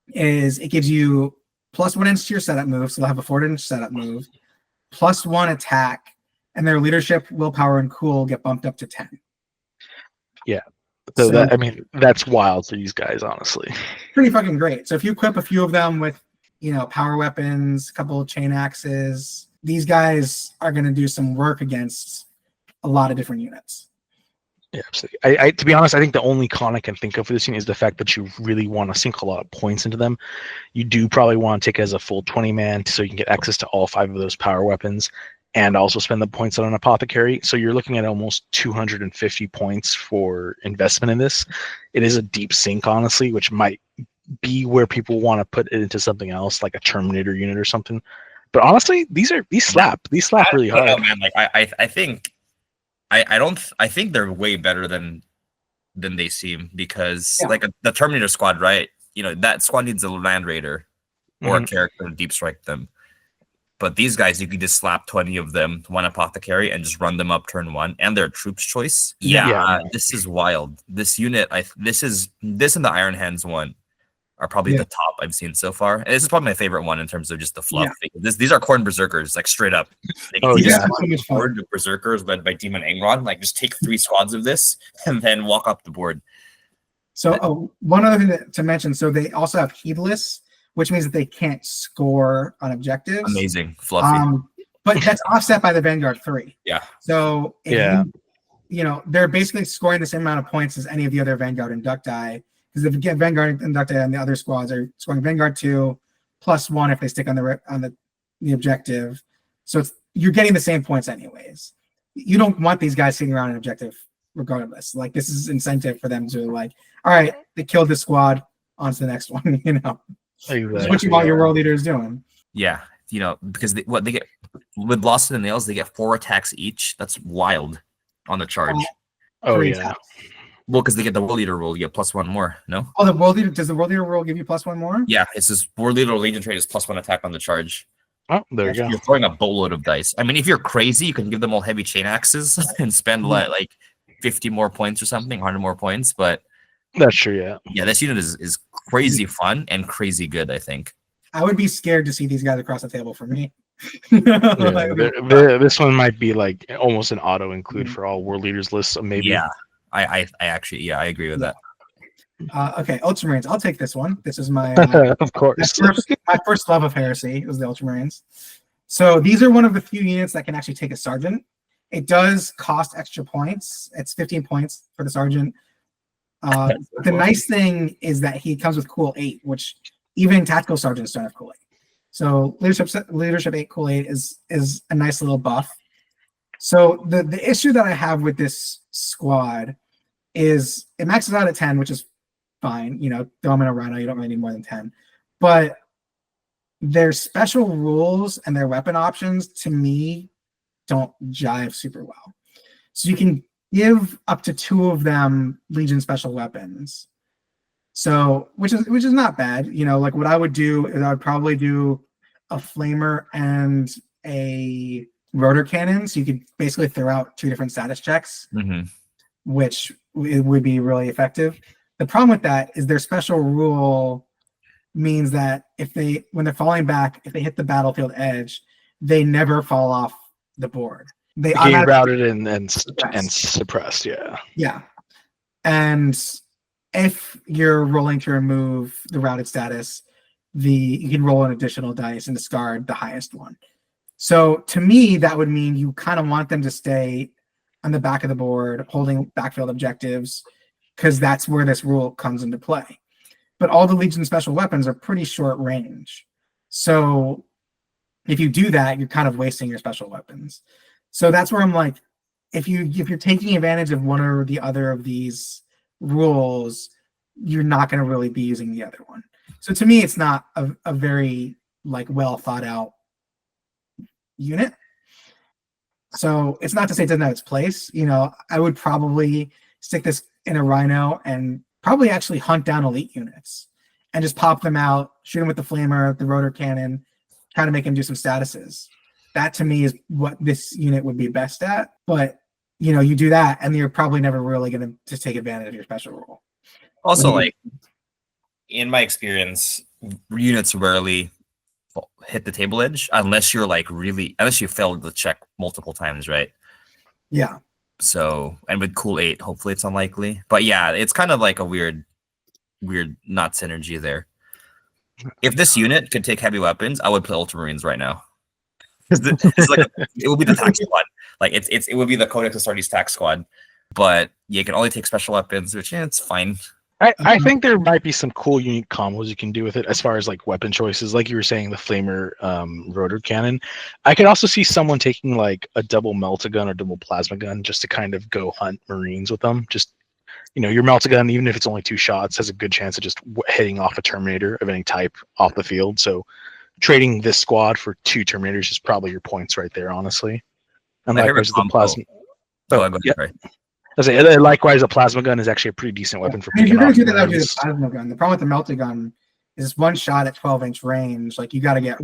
is it gives you +1 inch to your setup move, so they'll have a 4-inch setup move, +1 attack, and their leadership, willpower, and cool get bumped up to 10. Yeah. So that, I mean, that's wild for these guys, honestly. Pretty fucking great. So if you equip a few of them with, power weapons, a couple of chain axes, these guys are going to do some work against a lot of different units. Yeah, absolutely. I to be honest, I think the only con I can think of for this scene is the fact that you really want to sink a lot of points into them. You do probably want to take it as a full 20-man so you can get access to all 5 of those power weapons and also spend the points on an apothecary. So you're looking at almost 250 points for investment in this. It is a deep sink, honestly, which might be where people want to put it into something else, like a Terminator unit or something. But honestly, these slap really hard. I don't know, man. Like I think I think they're way better than they seem, because like the Terminator squad, right? That squad needs a Land Raider or a character to deep strike them. But these guys, you can just slap 20 of them, 1 apothecary, and just run them up turn 1, and they're a troops choice. Yeah, this is wild. This unit, this and the Iron Hands one are probably the top I've seen so far. And this is probably my favorite one in terms of just the fluff. These are Khorne Berserkers, like straight up. Horde of Berserkers led by Demon Angron. Like, just take 3 squads of this and then walk up the board. So one other thing to mention, so they also have Heedless, which means that they can't score on objectives. Amazing, fluffy. But that's offset by the Vanguard 3. Yeah. So if they're basically scoring the same amount of points as any of the other Vanguard Inductii. Because if you get Vanguard Inductii and the other squads are scoring Vanguard 2 +1 if they stick on the objective. So you're getting the same points anyways. You don't want these guys sitting around an objective regardless. Like, this is incentive for them to, like, all right, they killed this squad, on to the next one. Exactly. What you want your World Eaters doing. Yeah, because they get with Lost in the Nails, they get 4 attacks each. That's wild on the charge. Attacks. Well, because they get the World Eater rule, you get +1 more. No. Oh, does the World Eater rule give you +1 more? Yeah, it's this World Eater Legion trait is +1 attack on the charge. Oh, there you go. You're throwing a boatload of dice. I mean, if you're crazy, you can give them all heavy chain axes and spend like 50 more points or something, 100 more points. But that's true. Yeah. Yeah, this unit is crazy fun and crazy good, I think. I would be scared to see these guys across the table for me. This one might be like almost an auto include for all World Leaders lists, maybe. Yeah, I actually, I agree with that. Okay, Ultramarines. I'll take this one. This is my of course my first love of Heresy was the Ultramarines. So these are one of the few units that can actually take a sergeant. It does cost extra points. It's 15 points for the sergeant. The nice thing is that he comes with Cool 8, which even tactical sergeants don't have Cool 8. So leadership 8 Cool 8 is a nice little buff. So the issue that I have with this squad is it maxes out at 10, which is fine. Throw them in a rhino, you don't really need more than 10. But their special rules and their weapon options, to me, don't jive super well. So you can give up to 2 of them Legion special weapons. So which is not bad. Like what I would do is I would probably do a flamer and a rotor cannons, you could basically throw out 2 different status checks, which it would be really effective. The problem with that is their special rule means that when they're falling back, if they hit the battlefield edge, they never fall off the board. They get routed and suppressed. Yeah. And if you're rolling to remove the routed status, you can roll an additional dice and discard the highest one. So to me, that would mean you kind of want them to stay on the back of the board, holding backfield objectives, because that's where this rule comes into play. But all the Legion special weapons are pretty short range. So if you do that, you're kind of wasting your special weapons. So that's where I'm like, if you're taking advantage of one or the other of these rules, you're not going to really be using the other one. So to me, it's not a very like well thought out unit. So it's not to say it doesn't have its place. I would probably stick this in a Rhino and probably actually hunt down elite units and just pop them out, shoot them with the flamer, the rotor cannon, try to make them do some statuses. That to me is what this unit would be best at. But you do that and you're probably never really going to take advantage of your special rule. Also, like in my experience, units rarely hit the table edge unless you failed the check multiple times, right? Yeah. So, and with Cool 8, hopefully it's unlikely. But yeah, it's kind of like a weird not synergy there. If this unit could take heavy weapons, I would play Ultramarines right now. It's like it would be the tax squad. Like it would be the Codex Astartes tax squad. But you can only take special weapons, which it's fine. I think there might be some cool unique combos you can do with it as far as like weapon choices, like you were saying, the flamer rotor cannon. I could also see someone taking like a double melta-gun or double plasma gun just to kind of go hunt Marines with them. Just your melta-gun, even if it's only 2 shots, has a good chance of just hitting off a Terminator of any type off the field. So trading this squad for 2 Terminators is probably your points right there, honestly. And likewise, the plasma. Likewise, a plasma gun is actually a pretty decent weapon for picking off. If you're going to do that, I would do the plasma gun. The problem with the melta gun is 1 shot at 12-inch range. Like you got to get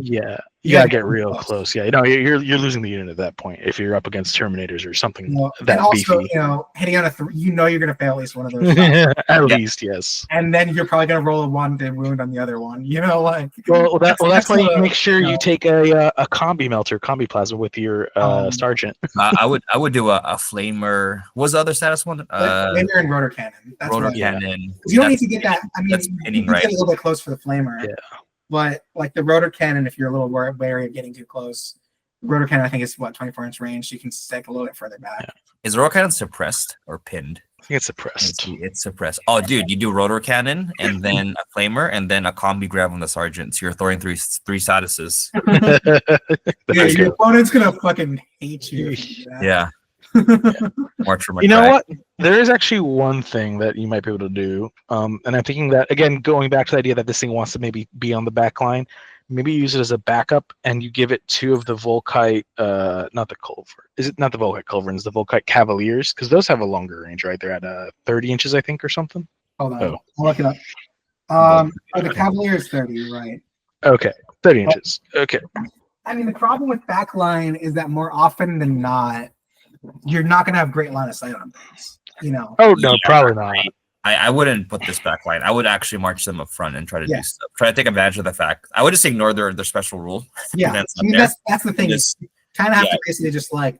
you got to get real close. Yeah, you're losing the unit at that point if you're up against Terminators or something that and also, beefy. hitting on you're going to fail at least one of those. At least, yes. And then you're probably going to roll a 1 to wound on the other one. That's why you make sure you take a combi melter, combi plasma with your sergeant. I would do a flamer. What was the other status one? Flamer and rotor cannon. That's rotor cannon. You don't need to get that. I mean, that's pinning, right? Get a little bit close for the flamer. Yeah. But like the rotor cannon, if you're a little wary of getting too close, rotor cannon I think is 24-inch range. So you can stick a little bit further back. Yeah. Is rotor cannon suppressed or pinned? I think it's suppressed. It's suppressed. Oh, dude, you do rotor cannon and then a flamer and then a combi grab on the sergeant. So you're throwing three statuses. Your opponent's gonna fucking hate you. Yeah. March for my what? There is actually one thing that you might be able to do, and I'm thinking that again, going back to the idea that this thing wants to maybe be on the back line, maybe use it as a backup, and you give it 2 of the Volkite, not the Culver. Is it not the Volkite Culverins? The Volkite Cavaliers, because those have a longer range, right? They're at 30 inches, I think, or something. Hold on, I'll look it up. The Cavaliers 30, right? Okay, 30 inches. Okay. I mean, the problem with backline is that more often than not, you're not going to have great line of sight on things, Oh no, probably not. I wouldn't put this back line. I would actually march them up front and try to do stuff. Try to take advantage of the fact. I would just ignore their special rule. Yeah, that's the thing. You kind of have to basically just like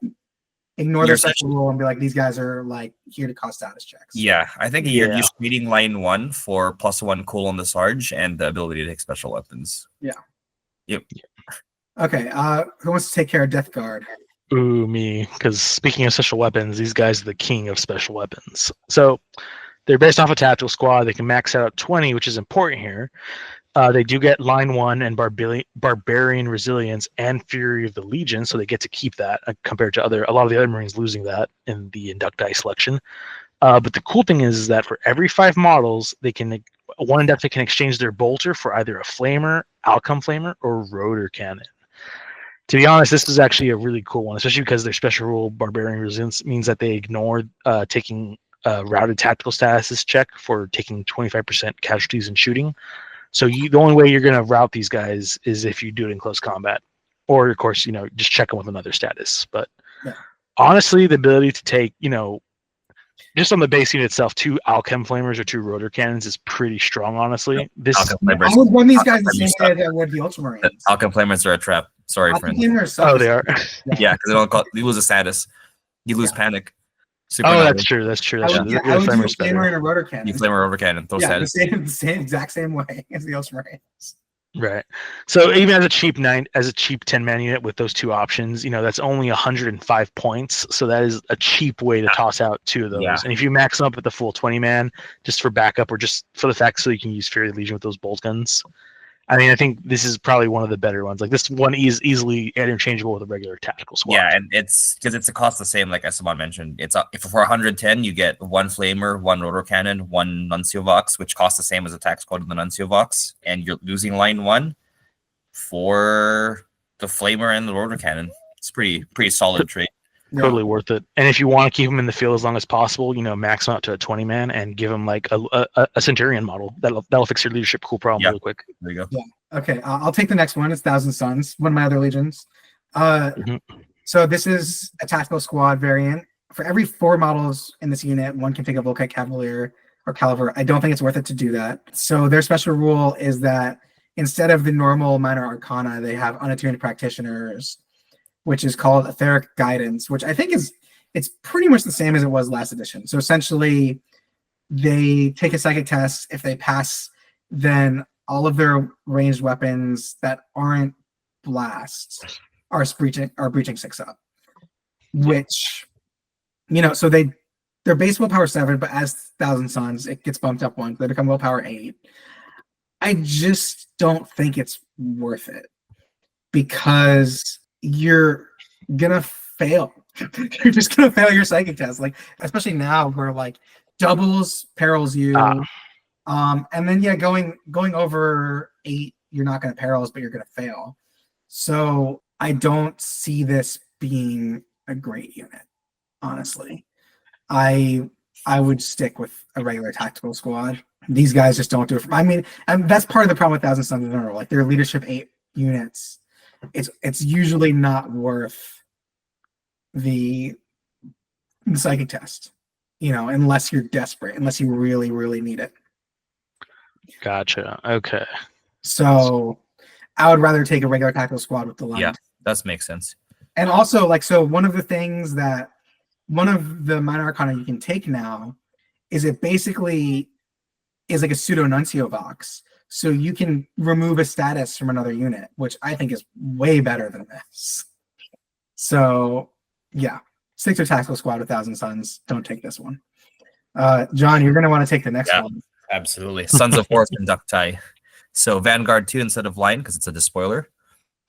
ignore their special rule and be like, these guys are like here to cause status checks. Yeah, I think you're just reading line 1 for +1 cool on the Sarge and the ability to take special weapons. Yeah. Yep. Okay. Who wants to take care of Death Guard? Ooh, me. Because speaking of special weapons, these guys are the king of special weapons. So they're based off a tactical squad. They can max out 20, which is important here. They do get line 1 and barbarian resilience and fury of the Legion, so they get to keep that compared to a lot of the other Marines losing that in the Inductii selection. But the cool thing is that for every 5 models, one Inductii can exchange their bolter for either a flamer, outcome flamer, or rotor cannon. To be honest, this is actually a really cool one, especially because their special rule barbarian resilience means that they ignore taking routed tactical statuses check for taking 25% casualties in shooting. So the only way you're going to route these guys is if you do it in close combat, or of course, just check them with another status. But Yeah. honestly, the ability to take, just on the base unit itself, 2 Alchem Flamers or 2 Rotor Cannons is pretty strong, honestly. Alchem I Flamers. would run these guys the Alchem same way that I would the Ultramarines. Alchem Flamers are a trap. Sorry, Alchem friends. Flamers suck. Oh, they are? Yeah, because you lose a status. You lose panic. Oh, that's true. That's true. I That's would, true. I would do a Flamer's Flamer better. and a Rotor Cannon. You Flamer over cannon. Throw Yeah, the status. same exact same way as the Ultramarines. Right. So even as a cheap 10-man unit with those 2 options, that's only 105 points. So that is a cheap way to toss out 2 of those. Yeah. And if you max them up at the full 20-man, just for backup or just for the fact so you can use Fury Legion with those bolt guns, I mean, I think this is probably one of the better ones. Like this one is easily interchangeable with a regular tactical squad. Yeah, and it's because it's a cost the same, like Esteban mentioned. It's if for 110 you get 1 Flamer, 1 Rotor Cannon, 1 Nuncio Vox, which costs the same as a tax code of the Nuncio Vox, and you're losing line 1 for the Flamer and the Rotor Cannon. It's pretty solid trade. Totally worth it. And if you want to keep him in the field as long as possible, max him out to a 20-man and give him like a Centurion model. That'll fix your leadership cool problem really quick. There you go. Yeah. Okay, I'll take the next one. It's Thousand Suns, one of my other legions. So this is a tactical squad variant. For every 4 models in this unit, one can take a Volkite Cavalier or Caliber. I don't think it's worth it to do that. So their special rule is that instead of the normal minor arcana, they have unattuned practitioners, which is called etheric guidance, which I think it's pretty much the same as it was last edition. So essentially, they take a psychic test. If they pass, then all of their ranged weapons that aren't blasts are breaching 6 up. Which, so they're base willpower 7, but as Thousand Suns, it gets bumped up 1. They become willpower 8. I just don't think it's worth it because you're gonna fail. You're just gonna fail your psychic test, like especially now where like doubles perils you, and then going over 8, you're not gonna perils, but you're gonna fail. So I don't see this being a great unit, honestly. I would stick with a regular tactical squad. These guys just don't do it. I mean, and that's part of the problem with Thousand Suns in general. Like their leadership 8 units, it's usually not worth the psychic test, unless you're desperate, unless you really, really need it. Gotcha. Okay. So I would rather take a regular tactical squad with the line. Yeah, that makes sense. And also, one of the minor arcana you can take now is it basically is like a pseudo Nuncio Vox. So you can remove a status from another unit, which I think is way better than this. So yeah, stick to tactical squad with Thousand Suns. Don't take this one. John, you're going to want to take the next one. Absolutely. Sons of Horus Inductii. So Vanguard 2 instead of line because it's a despoiler.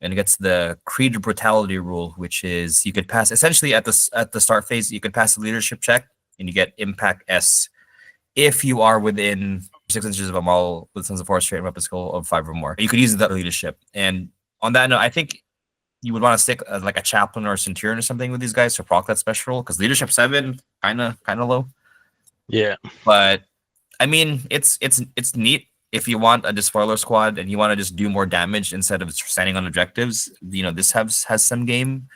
And it gets the Creed Brutality rule, which is you could pass essentially at the start phase, you could pass the leadership check and you get impact S if you are within 6 inches of a model with Sons of Horus trait and weapon skill of 5 or more. You could use that leadership. And on that note, I think you would want to stick like a chaplain or a centurion or something with these guys to proc that special because leadership 7 kind of low. Yeah, but I mean it's neat if you want a despoiler squad and you want to just do more damage instead of standing on objectives. This has some game.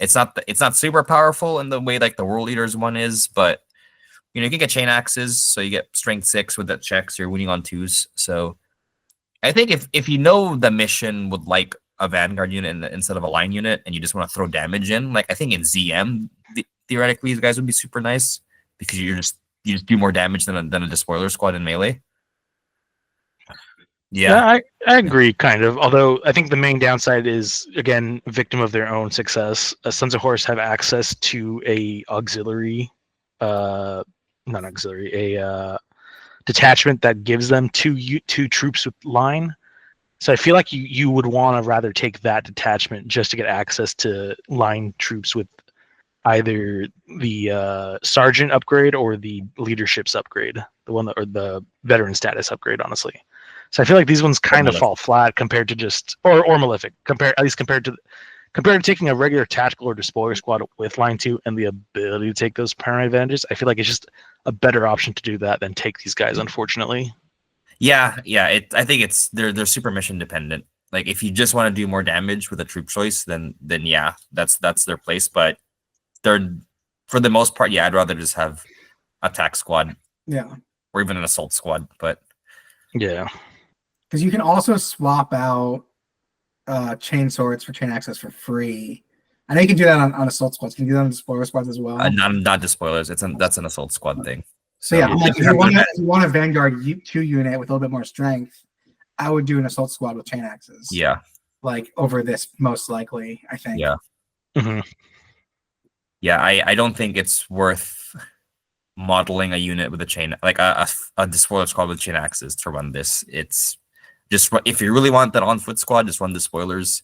It's not super powerful in the way like the World Leaders one is, but you can get chain axes, so you get strength 6 with that check, so you're winning on 2s. So I think if you know the mission would like a Vanguard unit instead of a line unit, and you just want to throw damage in, like I think in ZM theoretically these guys would be super nice because you just do more damage than a despoiler squad in melee. Yeah, I agree, kind of. Although I think the main downside is again victim of their own success. Sons of Horus have access to a auxiliary, not auxiliary, a detachment that gives them two troops with line. So I feel like you would want to rather take that detachment just to get access to line troops with either the sergeant upgrade or the leadership's upgrade, or the veteran status upgrade, honestly. So I feel like these ones kind of fall flat compared to just or Malefic, compared to taking a regular tactical or despoiler squad with line 2 and the ability to take those primary advantages. I feel like it's just a better option to do that than take these guys, unfortunately. Yeah. I think they're super mission dependent. Like if you just want to do more damage with a troop choice, then yeah, that's their place. But they're for the most part, yeah, I'd rather just have attack squad, Yeah, or even an assault squad. But Yeah. because you can also swap out chain swords for chain access for free. I know you can do that on assault squads. Can you do that on spoiler squads as well? not the spoilers. That's an assault squad thing. So yeah, if if you you have want that- to Vanguard 2 unit with a little bit more strength, I would do an assault squad with chain axes. yeah, Like over this, most likely, I think. yeah, Mhm. yeah. I don't think it's worth modeling a unit with a chain, like a despoiler squad with chain axes to run this. It's just if you really want that on foot squad, just run the spoilers.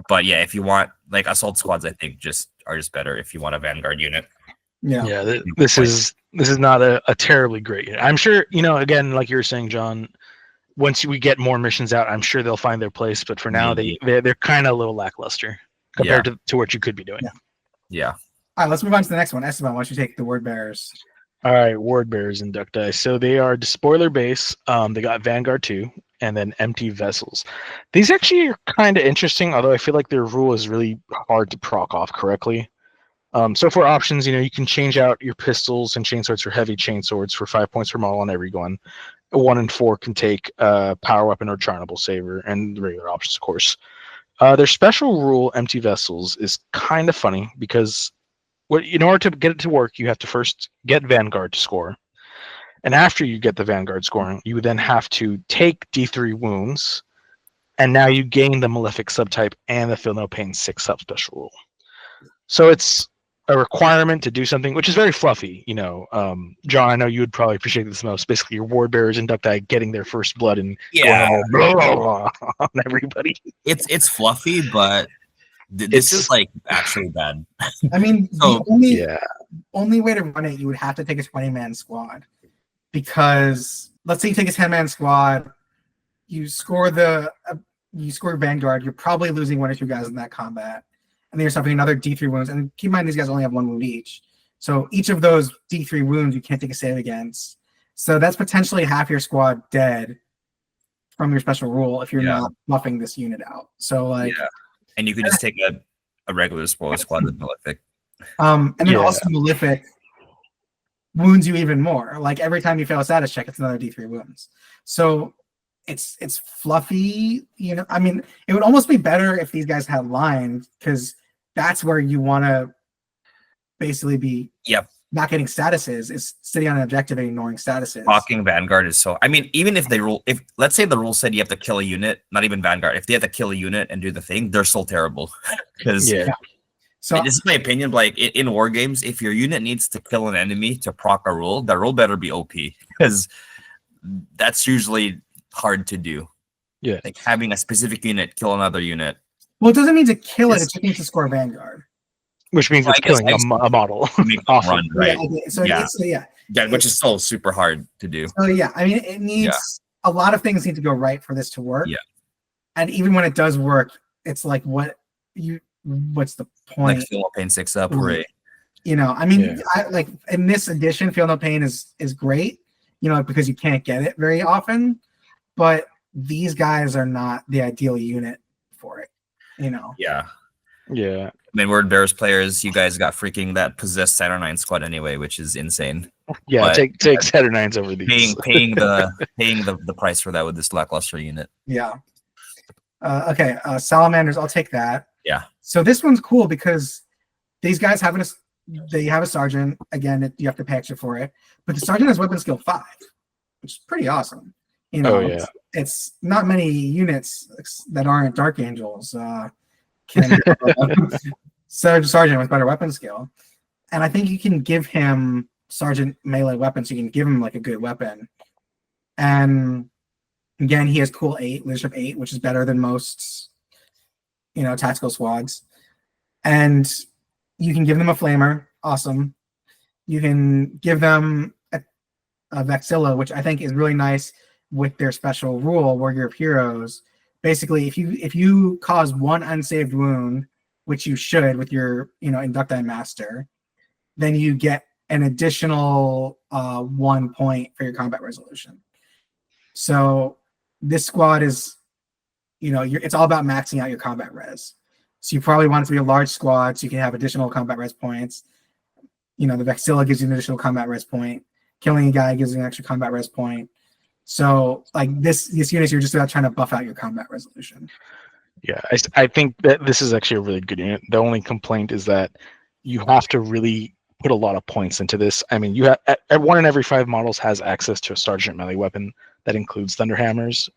But yeah, if you want like assault squads, I think are just better if you want a Vanguard unit. Yeah. Yeah, this is not a terribly great unit. I'm sure, again, like you were saying, John, once we get more missions out, I'm sure they'll find their place. But for now, they're kind of a little lackluster compared to what you could be doing. Yeah. All right, let's move on to the next one. Esteban, why don't you take the word bearers? All right, Ward Bearers Inductii. So they are despoiler base. They got Vanguard 2 and then empty vessels. These actually are kind of interesting, although I feel like their rule is really hard to proc off correctly. So for options, you can change out your pistols and chain swords for heavy chain swords for 5 points per model on every one. 1 and 4 can take power weapon or charnable saber, and the regular options, of course. Their special rule, empty vessels, is kind of funny because in order to get it to work, you have to first get Vanguard to score. And after you get the Vanguard scoring, you then have to take D3 wounds, and now you gain the Malefic subtype and the Feel No Pain 6 subspecial rule. So it's a requirement to do something, which is very fluffy. John, I know you would probably appreciate this most. Basically, your Ward Bearers Inductii getting their first blood and going all blah, blah, blah, on everybody. It's fluffy, but this is like actually bad. I mean, So, the only way to run it, you would have to take a 20-man squad. Because let's say you take a 10-man squad, you score Vanguard, you're probably losing 1 or 2 guys in that combat. And then you're suffering another D3 wounds. And keep in mind, these guys only have 1 wound each. So each of those D3 wounds you can't take a save against. So that's potentially half your squad dead from your special rule if you're not buffing this unit out. So and you could just take a regular spoiler squad with Malefic. And then also Malefic wounds you even more. Like every time you fail a status check, it's another D3 wounds. So it's fluffy. I mean, it would almost be better if these guys had lines, because that's where you want to basically be not getting statuses, is sitting on an objective and ignoring statuses. Blocking Vanguard is so. I mean, even if let's say the rule said you have to kill a unit, not even Vanguard. If they have to kill a unit and do the thing, they're still terrible. Because so this is my opinion. Like in war games, if your unit needs to kill an enemy to proc a rule, that rule better be OP, because that's usually hard to do. Yeah, like having a specific unit kill another unit. Well, it doesn't mean to kill it; it just means to score Vanguard. Which means it's killing a model. Run, right? Yeah, which is still super hard to do. So I mean, it needs a lot of things need to go right for this to work. Yeah, and even when it does work, it's like what's the point? Like Feel No Pain 6 up, right? I mean, I like in this edition, Feel No Pain is great. Because you can't get it very often, but these guys are not the ideal unit for it. Yeah. I mean, Word Bears players, you guys got freaking that possessed Saturnine squad anyway, which is insane. Yeah, but take Saturnines over these. Paying the price for that with this lackluster unit. Yeah. Okay, Salamanders, I'll take that. Yeah. So this one's cool because these guys have a sergeant. Again, you have to pay extra for it, but the sergeant has weapon skill 5, which is pretty awesome. It's not many units that aren't Dark Angels can sergeant with better weapon skill, and I think you can give him sergeant melee weapons. So you can give him like a good weapon, and again, he has cool 8, leadership 8, which is better than most tactical squads, and you can give them a flamer. Awesome. You can give them a Vexilla, which I think is really nice with their special rule, Warrior of Heroes. Basically, if you cause 1 unsaved wound, which you should with your Inductii Master, then you get an additional 1 point for your combat resolution. So this squad is it's all about maxing out your combat res. So you probably want it to be a large squad so you can have additional combat res points. The Vexilla gives you an additional combat res point. Killing a guy gives you an extra combat res point. So like this unit, you're just about trying to buff out your combat resolution. Yeah, I think that this is actually a really good unit. The only complaint is that you have to really put a lot of points into this. I mean, you have at 1 in every 5 models has access to a sergeant melee weapon that includes Thunderhammers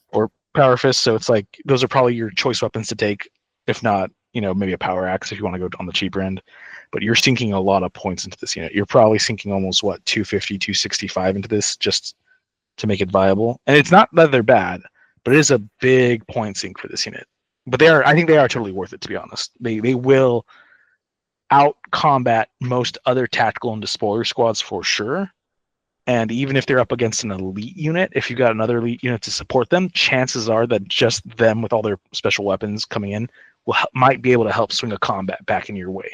or Power Fists. So it's like those are probably your choice weapons to take. If not, maybe a Power Axe if you want to go on the cheaper end. But you're sinking a lot of points into this unit. You're probably sinking almost 250, 265 into this just to make it viable. And it's not that they're bad, but it is a big point sink for this unit. But I think they are totally worth it, to be honest. They will out combat most other tactical and despoiler squads for sure. And even if they're up against an elite unit, if you got another elite unit to support them, chances are that just them with all their special weapons coming in might be able to help swing a combat back in your way.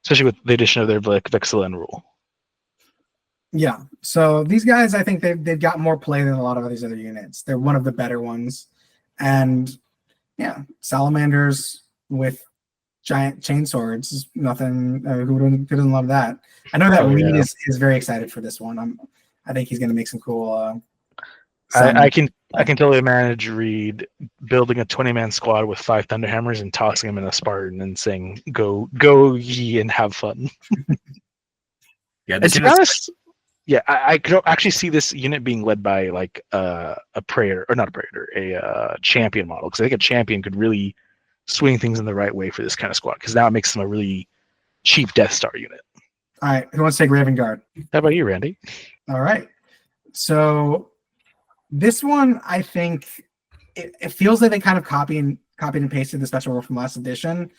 Especially with the addition of their Vexilla rule. Yeah, so these guys, I think they've got more play than a lot of these other units. They're one of the better ones. And yeah, Salamanders with giant chainswords is nothing. Who doesn't love that? I know that Reed is very excited for this one. I think he's going to make some cool. I can totally manage Reed building a 20-man squad with 5 Thunderhammers and tossing him in a Spartan and saying, "Go ye and have fun." Yeah, to be honest, yeah, I could actually see this unit being led by like a Praetor, or not a Praetor, a champion model, because I think a champion could really swing things in the right way for this kind of squad, because now it makes them a really cheap Death Star unit. All right, who wants to take Raven Guard? How about you, Randy? All right, so this one, I think it feels like they kind of copied and pasted the special rule from last edition,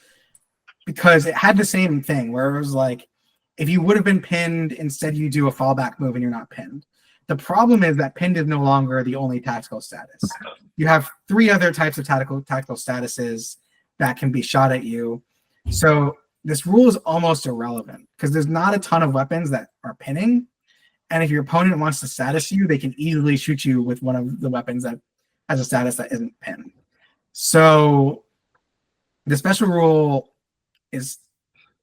because it had the same thing where it was like, if you would have been pinned, instead you do a fallback move and you're not pinned. The problem is that pinned is no longer the only tactical status. You have 3 other types of tactical statuses that can be shot at you. So this rule is almost irrelevant because there's not a ton of weapons that are pinning. And if your opponent wants to status you, they can easily shoot you with one of the weapons that has a status that isn't pinned. So the special rule is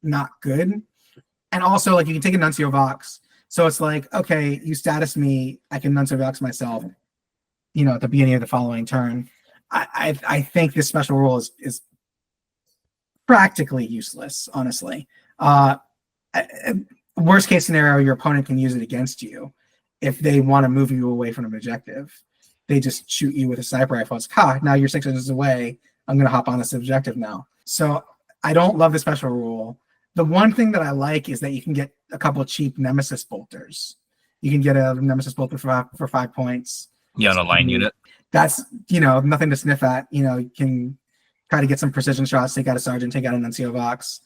not good. And also, like, you can take a Nuncio Vox. So it's like, okay, you status me, I can Nuncio Vox myself, at the beginning of the following turn. I think this special rule is practically useless, honestly. Worst case scenario, your opponent can use it against you if they want to move you away from an objective. They just shoot you with a sniper rifle. It's, now you're 6 inches away. I'm going to hop on this objective now. So I don't love the special rule. The one thing that I like is that you can get a couple of cheap Nemesis bolters. You can get a Nemesis bolter for 5 points. Yeah, on a line unit. That's, nothing to sniff at. You can try to get some precision shots, take out a Sergeant, take out a Nuncio Vox.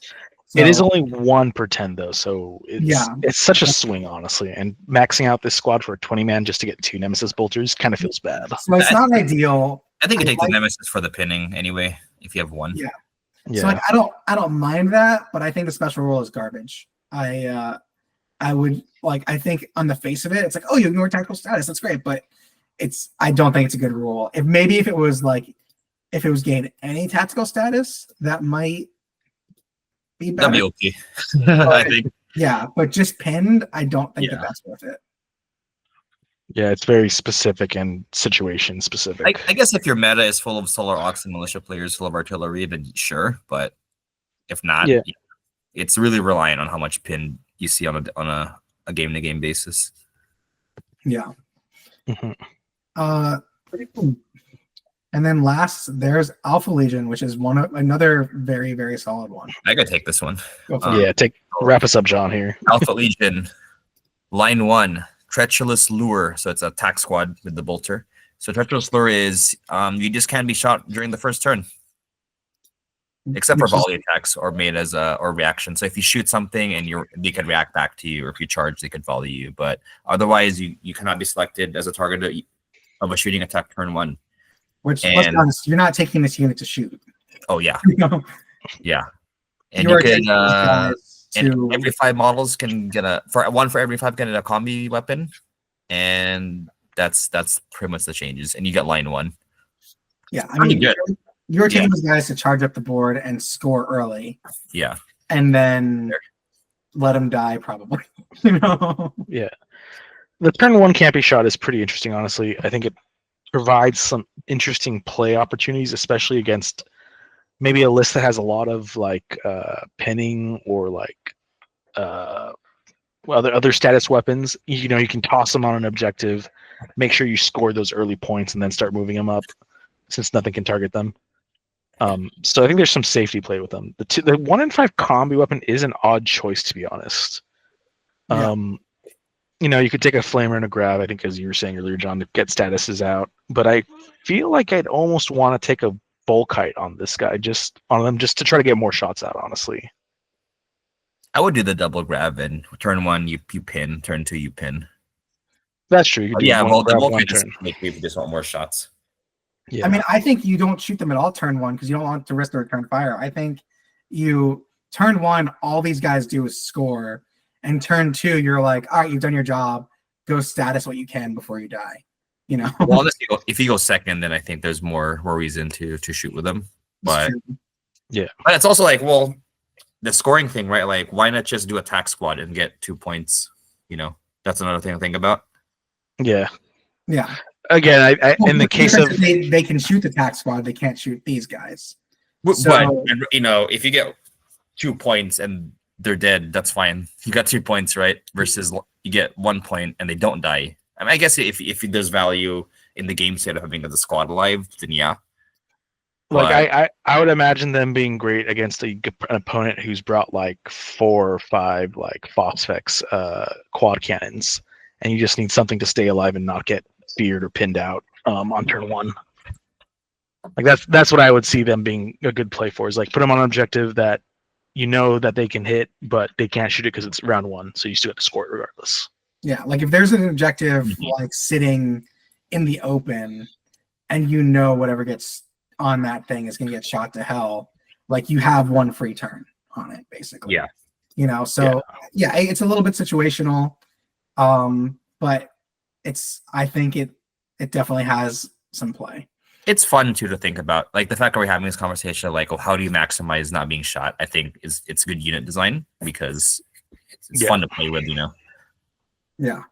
So, it is only 1 per 10, though, so it's such a swing, honestly. And maxing out this squad for a 20-man just to get 2 Nemesis bolters kind of feels bad. So it's not ideal. I think you take the Nemesis for the pinning anyway, if you have 1. Yeah. So like, I don't mind that, but I think the special rule is garbage. I would I think on the face of it, it's like, oh, you ignore tactical status, that's great, but I don't think it's a good rule. If it was gained any tactical status, that might be better. That'd be okay. I think. Yeah, but just pinned, I don't think that's worth it. Yeah, it's very specific and situation specific. I guess if your meta is full of Solar Ox and militia players, full of artillery, then sure. But if not, it's really reliant on how much pin you see on a game-to-game basis. Yeah. Mm-hmm. And then last, there's Alpha Legion, which is another very, very solid one. I gotta take this one. Wrap us up, John. Here, Alpha Legion, line 1. Treacherous Lure, so it's a attack squad with the bolter. So Treacherous Lure is you just can't be shot during the first turn, except for volley attacks or made as or reaction. So if you shoot something and they can react back to you, or if you charge, they can volley you. But otherwise, you cannot be selected as a target of a shooting attack turn 1. Let's be honest, you're not taking this unit to shoot. Oh yeah, yeah, and you can. And every 5 models can get one for every 5 can get a combi weapon, and that's pretty much the changes. And you get line 1. Yeah, I Pretty mean, good. you're taking those guys to charge up the board and score early. Yeah. And then let them die, probably. You know? Yeah. The turn 1 campy shot is pretty interesting, honestly. I think it provides some interesting play opportunities, especially against maybe a list that has a lot of like pinning or like other status weapons. You know, you can toss them on an objective, make sure you score those early points, and then start moving them up, since nothing can target them. So I think there's some safety play with them. The 1 in 5 combi weapon is an odd choice, to be honest. Yeah. You know, you could take a flamer and a grab, I think, as you were saying earlier, John, to get statuses out. But I feel like I'd almost want to take a bulk height on this guy, just to try to get more shots out, honestly. I would do the double grab, and turn 1 you pin, turn 2 you pin. That's true. You could do Yeah, one well, the grab, bulk one height is turn. make people just want more shots. Yeah. I mean, I think you don't shoot them at all turn 1 because you don't want to risk the return fire. I think you turn 1, all these guys do is score, and turn 2, you're like, all right, you've done your job. Go status what you can before you die. You know. Well, honestly, if you go second, then I think there's more reason to shoot with them. But yeah, but it's also like, well, the scoring thing, right? Like, why not just do attack squad and get 2 points? You know, that's another thing to think about. Yeah. Yeah. Again, I in the case of they can shoot the tax squad, they can't shoot these guys. But So- you know, if you get 2 points and they're dead, that's fine. You got 2 points, right? Versus you get 1 point and they don't die. I mean, I guess if there's value in the game state of having the squad alive, then yeah. like I would imagine them being great against an opponent who's brought like 4 or 5 like Phosphex quad cannons, and you just need something to stay alive and not get feared or pinned out on turn 1. Like that's what I would see them being a good play for, is like put them on an objective that you know that they can hit, but they can't shoot it because it's round 1, so you still have to score it regardless. Yeah, like if there's an objective like sitting in the open, and you know whatever gets on that thing is going to get shot to hell, like you have 1 free turn on it, basically. Yeah. You know, so yeah, it's a little bit situational, but I think it definitely has some play. It's fun too to think about, like the fact that we're having this conversation, like, oh, how do you maximize not being shot? I think it's good unit design because it's fun to play with, you know. Yeah,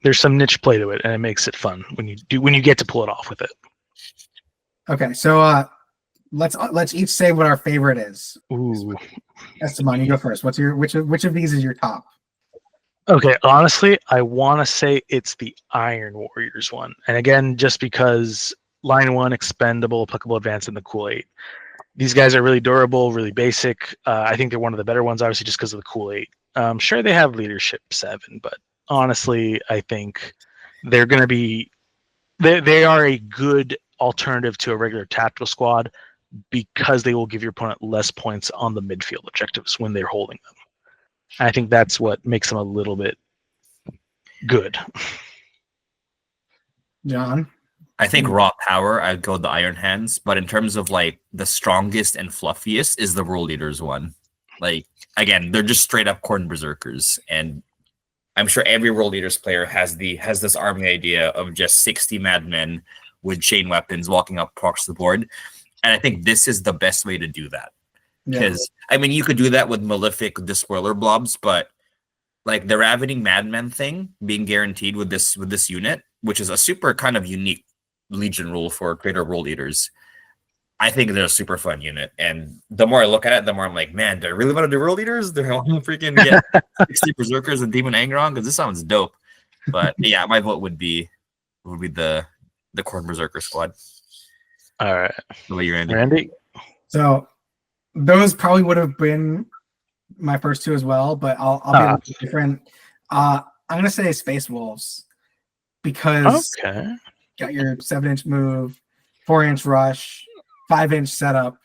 there's some niche play to it, and it makes it fun when you get to pull it off with it. Okay, so let's each say what our favorite is. Ooh. Esteban, you go first. Which of these is your top? Okay, honestly, I want to say it's the Iron Warriors one, and again, just because line 1, expendable, applicable, advanced, and the cool 8. These guys are really durable, really basic. I think they're one of the better ones, obviously, just because of the cool 8. Sure, they have leadership 7, but honestly, I think they're going to be. They are a good alternative to a regular tactical squad because they will give your opponent less points on the midfield objectives when they're holding them. I think that's what makes them a little bit good. John? I think raw power, I'd go the Iron Hands, but in terms of like the strongest and fluffiest is the World Leaders one. Like, again, they're just straight up corn berserkers, and I'm sure every World Leaders player has this army idea of just 60 madmen with chain weapons walking up across the board. And I think this is the best way to do that. Because, I mean, you could do that with Malefic Despoiler blobs, but like the Ravening Madmen thing being guaranteed with this unit, which is a super kind of unique Legion rule for Creator World Eaters, I think they're a super fun unit. And the more I look at it, the more I'm like, man, do I really want to do World Eaters? They're all freaking get 60 Berserkers and Demon Angron, because this sounds dope. But yeah, my vote would be the Corn Berserker squad. All right. The way you're Randy? So those probably would have been my first 2 as well, but I'll be a little different. I'm gonna say Space Wolves because got your 7-inch move, 4-inch rush, 5-inch setup,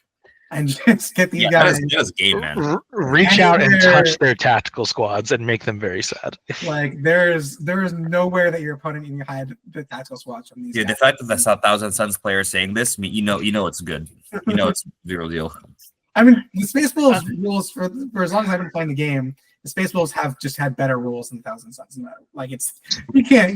and just get these guys. That's game, man. Reach out and touch their tactical squads and make them very sad. Like there is nowhere that your opponent can hide the tactical squads from these. Yeah, the fact that that's a Thousand Suns player saying this, you know it's good. You know it's the real deal. I mean, the Space Wolves rules for as long as I've been playing the game, the Space Wolves have just had better rules than Thousand Suns. Like you can't,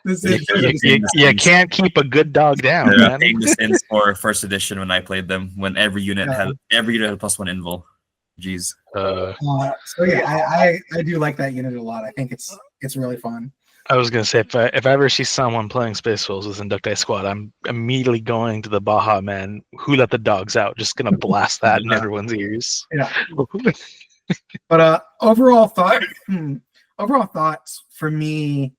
You can't keep a good dog down, man. Paying the cents for first edition when I played them, when every unit had +1 invul. Jeez. So yeah, I do like that unit a lot. I think it's really fun. I was gonna say if I ever see someone playing Space Wolves with Inductii squad, I'm immediately going to the Baja Man. Who let the dogs out? Just gonna blast that in everyone's ears. Yeah. But overall thoughts for me,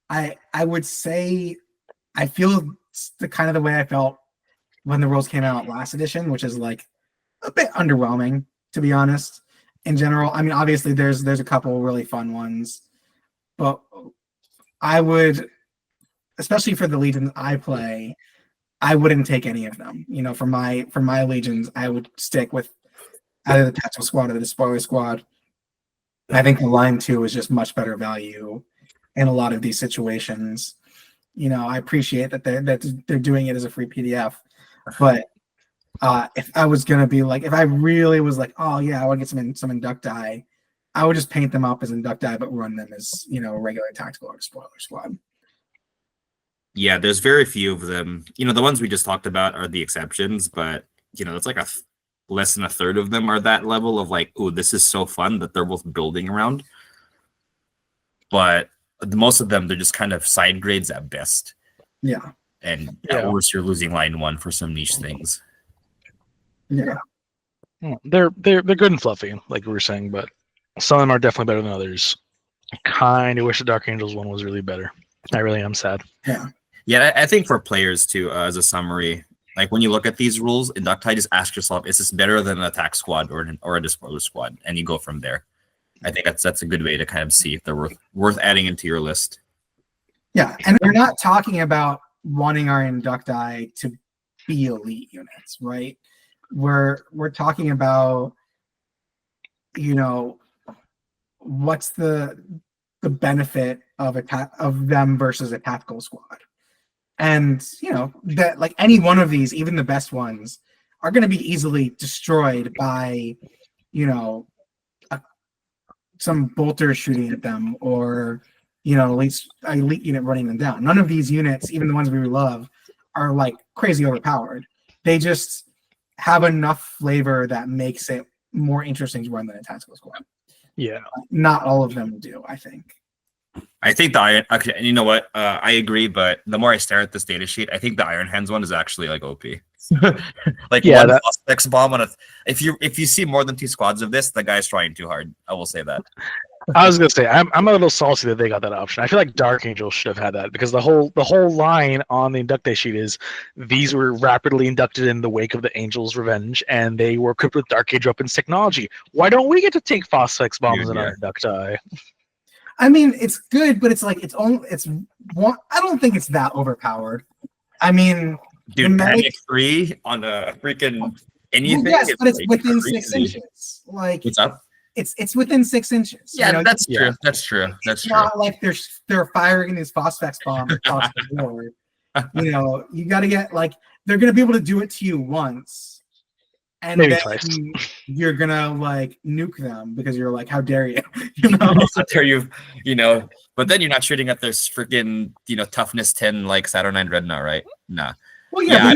I would say I feel the kind of the way I felt when the rules came out last edition, which is like a bit underwhelming, to be honest. In general, I mean, obviously there's a couple really fun ones, but I would, especially for the legions I play, I wouldn't take any of them. For my legions, I would stick with either the tactical squad or the despoiler squad. I think the line 2 is just much better value in a lot of these situations. I appreciate that they're doing it as a free PDF, but if I was gonna be like, if I really was like, oh yeah, I want to get some Inductii, I would just paint them up as Inductii, but run them as a regular tactical or spoiler squad. Yeah, there's very few of them. The ones we just talked about are the exceptions, but it's like less than a third of them are that level of like, oh, this is so fun that they're both building around. But most of them, they're just kind of side grades at best. Yeah. And at worst, you're losing line 1 for some niche things. Yeah. They're good and fluffy, like we were saying, but some of them are definitely better than others. I kind of wish the Dark Angels one was really better. I really am sad. Yeah, I think for players too, as a summary, like when you look at these rules, Inductii, just ask yourself, is this better than an attack squad or a despoiler squad? And you go from there. I think that's a good way to kind of see if they're worth adding into your list. Yeah, and we're not talking about wanting our Inductii to be elite units, right? We're talking about, what's the benefit of them versus a tactical squad. And that like any one of these, even the best ones, are going to be easily destroyed by some bolters shooting at them, or elite unit running them down. None of these units, even the ones we love, are like crazy overpowered. They just have enough flavor that makes it more interesting to run than a tactical squad. Yeah, not all of them do, I think. I think the Iron. Okay, and you know what? I agree, but the more I stare at this data sheet, I think the Iron Hands one is actually like OP. Like one X bomb on a. If you see more than 2 squads of this, the guy's trying too hard. I will say that. I was gonna say I'm a little salty that they got that option. I feel like Dark Angel should have had that, because the whole line on the Inductii sheet is these were rapidly inducted in the wake of the Angel's revenge, and they were equipped with Dark Age weapons technology. Why don't we get to take Phosphex bombs in our Inductii? I mean, it's good, but it's like it's one. I don't think it's that overpowered. I mean, dude, Panic 3 on a freaking anything. Well, yes, but it's like within crazy. 6 inches. Like what's up? It's within 6 inches. Yeah, that's true. That's true. That's true. Not like they're firing these Phosphex bombs across the board. You got to get like they're gonna be able to do it to you once, and maybe then twice. You're gonna like nuke them because you're like, how dare you? How dare you? But then you're not shooting at this freaking toughness 10 like Saturnine Dreadnought, right? Nah. Well, yeah, I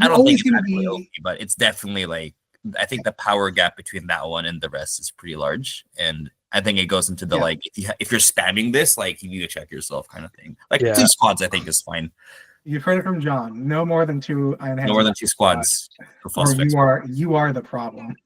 don't think it's actually OP, but it's definitely like. I think the power gap between that one and the rest is pretty large, and I think it goes into the like if you're spamming this, like you need to check yourself kind of thing. Like 2 squads, I think is fine. You've heard it from John. No more than 2 Iron Hands. No more than 2 squads. Or you are the problem.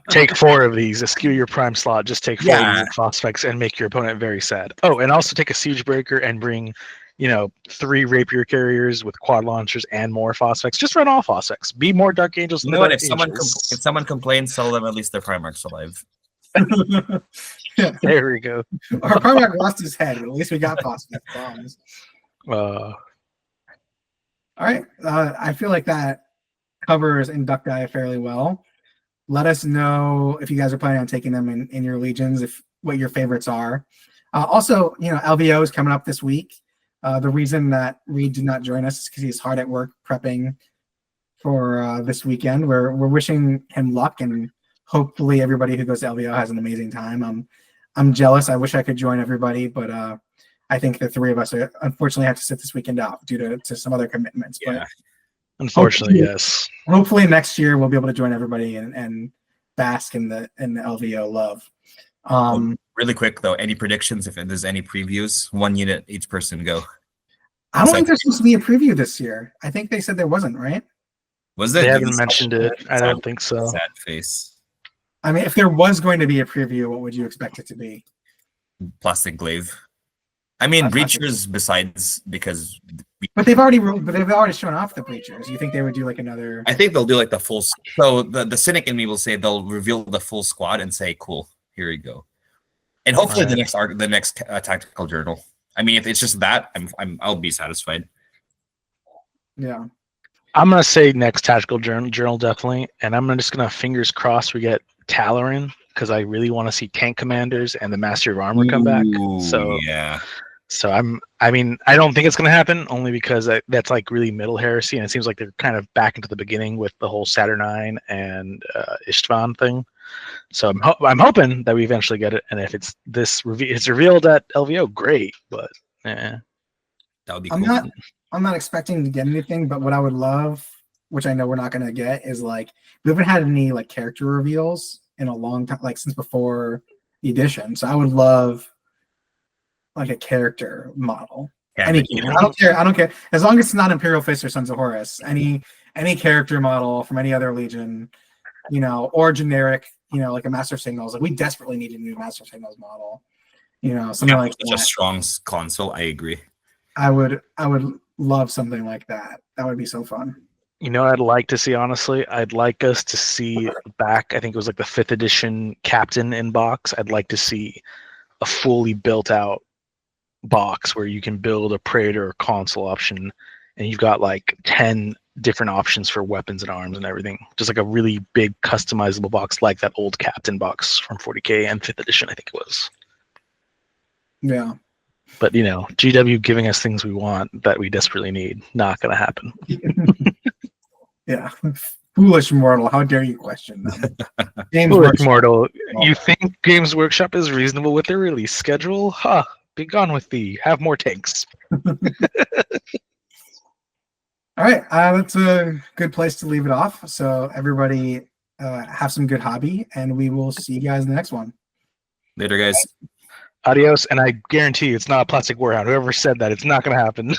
Take 4 of these. Eschew your prime slot. Just take 4 of these Phosphex and make your opponent very sad. Oh, and also take a siege breaker and bring 3 rapier carriers with quad launchers and more Phosphex. Just run all Phosphex. Be more Dark Angels. You know what? If someone complains, tell them at least their Primarch's alive. There we go. Our Primarch lost his head. At least we got Phosphex bombs. All right. I feel like that covers Inductii fairly well. Let us know if you guys are planning on taking them in your legions, what your favorites are. Also, LVO is coming up this week. The reason that Reed did not join us is because he's hard at work prepping for this weekend. We're wishing him luck, and hopefully everybody who goes to LVO has an amazing time. I'm jealous. I wish I could join everybody, but I think the three of us unfortunately have to sit this weekend out due to some other commitments. Yeah. But Unfortunately, yes. hopefully next year we'll be able to join everybody and bask in the LVO love. Really quick though, any predictions? If there's any previews, 1 unit each person go. I don't think there's supposed to be a preview this year. I think they said there wasn't, right? Was it? They haven't mentioned it. I don't think so. Sad face. I mean, if there was going to be a preview, what would you expect it to be? Plastic glaive. I mean, breachers besides because. But they've already shown off the breachers. You think they would do like another? I think they'll do like the full. So the cynic in me will say they'll reveal the full squad and say, "Cool, here we go," and hopefully the next tactical journal. I mean, if it's just that, I'll be satisfied. Yeah. I'm gonna say next tactical journal definitely, and I'm just gonna fingers crossed we get Talaran because I really want to see tank commanders and the Master of Armor come back. So yeah. So I mean, I don't think it's going to happen only because that's like really middle heresy, and it seems like they're kind of back into the beginning with the whole Saturnine and Istvan thing. So I'm hoping that we eventually get it, and if it's it's revealed at LVO, great. But that would be cool. I'm not expecting to get anything, but what I would love, which I know we're not going to get, is like we haven't had any like character reveals in a long time, like since before the edition. So I would love like a character model. Yeah, I don't care. As long as it's not Imperial Fists or Sons of Horus. Any character model from any other legion, or generic, like a Master of Signals. Like we desperately need a new Master of Signals model. Something like that. Just strong console. I agree. I would love something like that. That would be so fun. You know what I'd like to see, honestly? I'd like us to see back, I think it was like the 5th edition Captain in box. I'd like to see a fully built out box where you can build a Praetor or console option, and you've got like 10 different options for weapons and arms and everything. Just like a really big customizable box like that old Captain box from 40K and 5th edition, I think it was. Yeah. But, GW giving us things we want that we desperately need. Not going to happen. Yeah. Foolish mortal. How dare you question them? Foolish mortal. You think Games Workshop is reasonable with their release schedule? Huh. Be gone with thee. Have more tanks. All right. That's a good place to leave it off. So everybody have some good hobby, and we will see you guys in the next one. Later, guys. Adios. And I guarantee you it's not a plastic warhound. Whoever said that, it's not going to happen.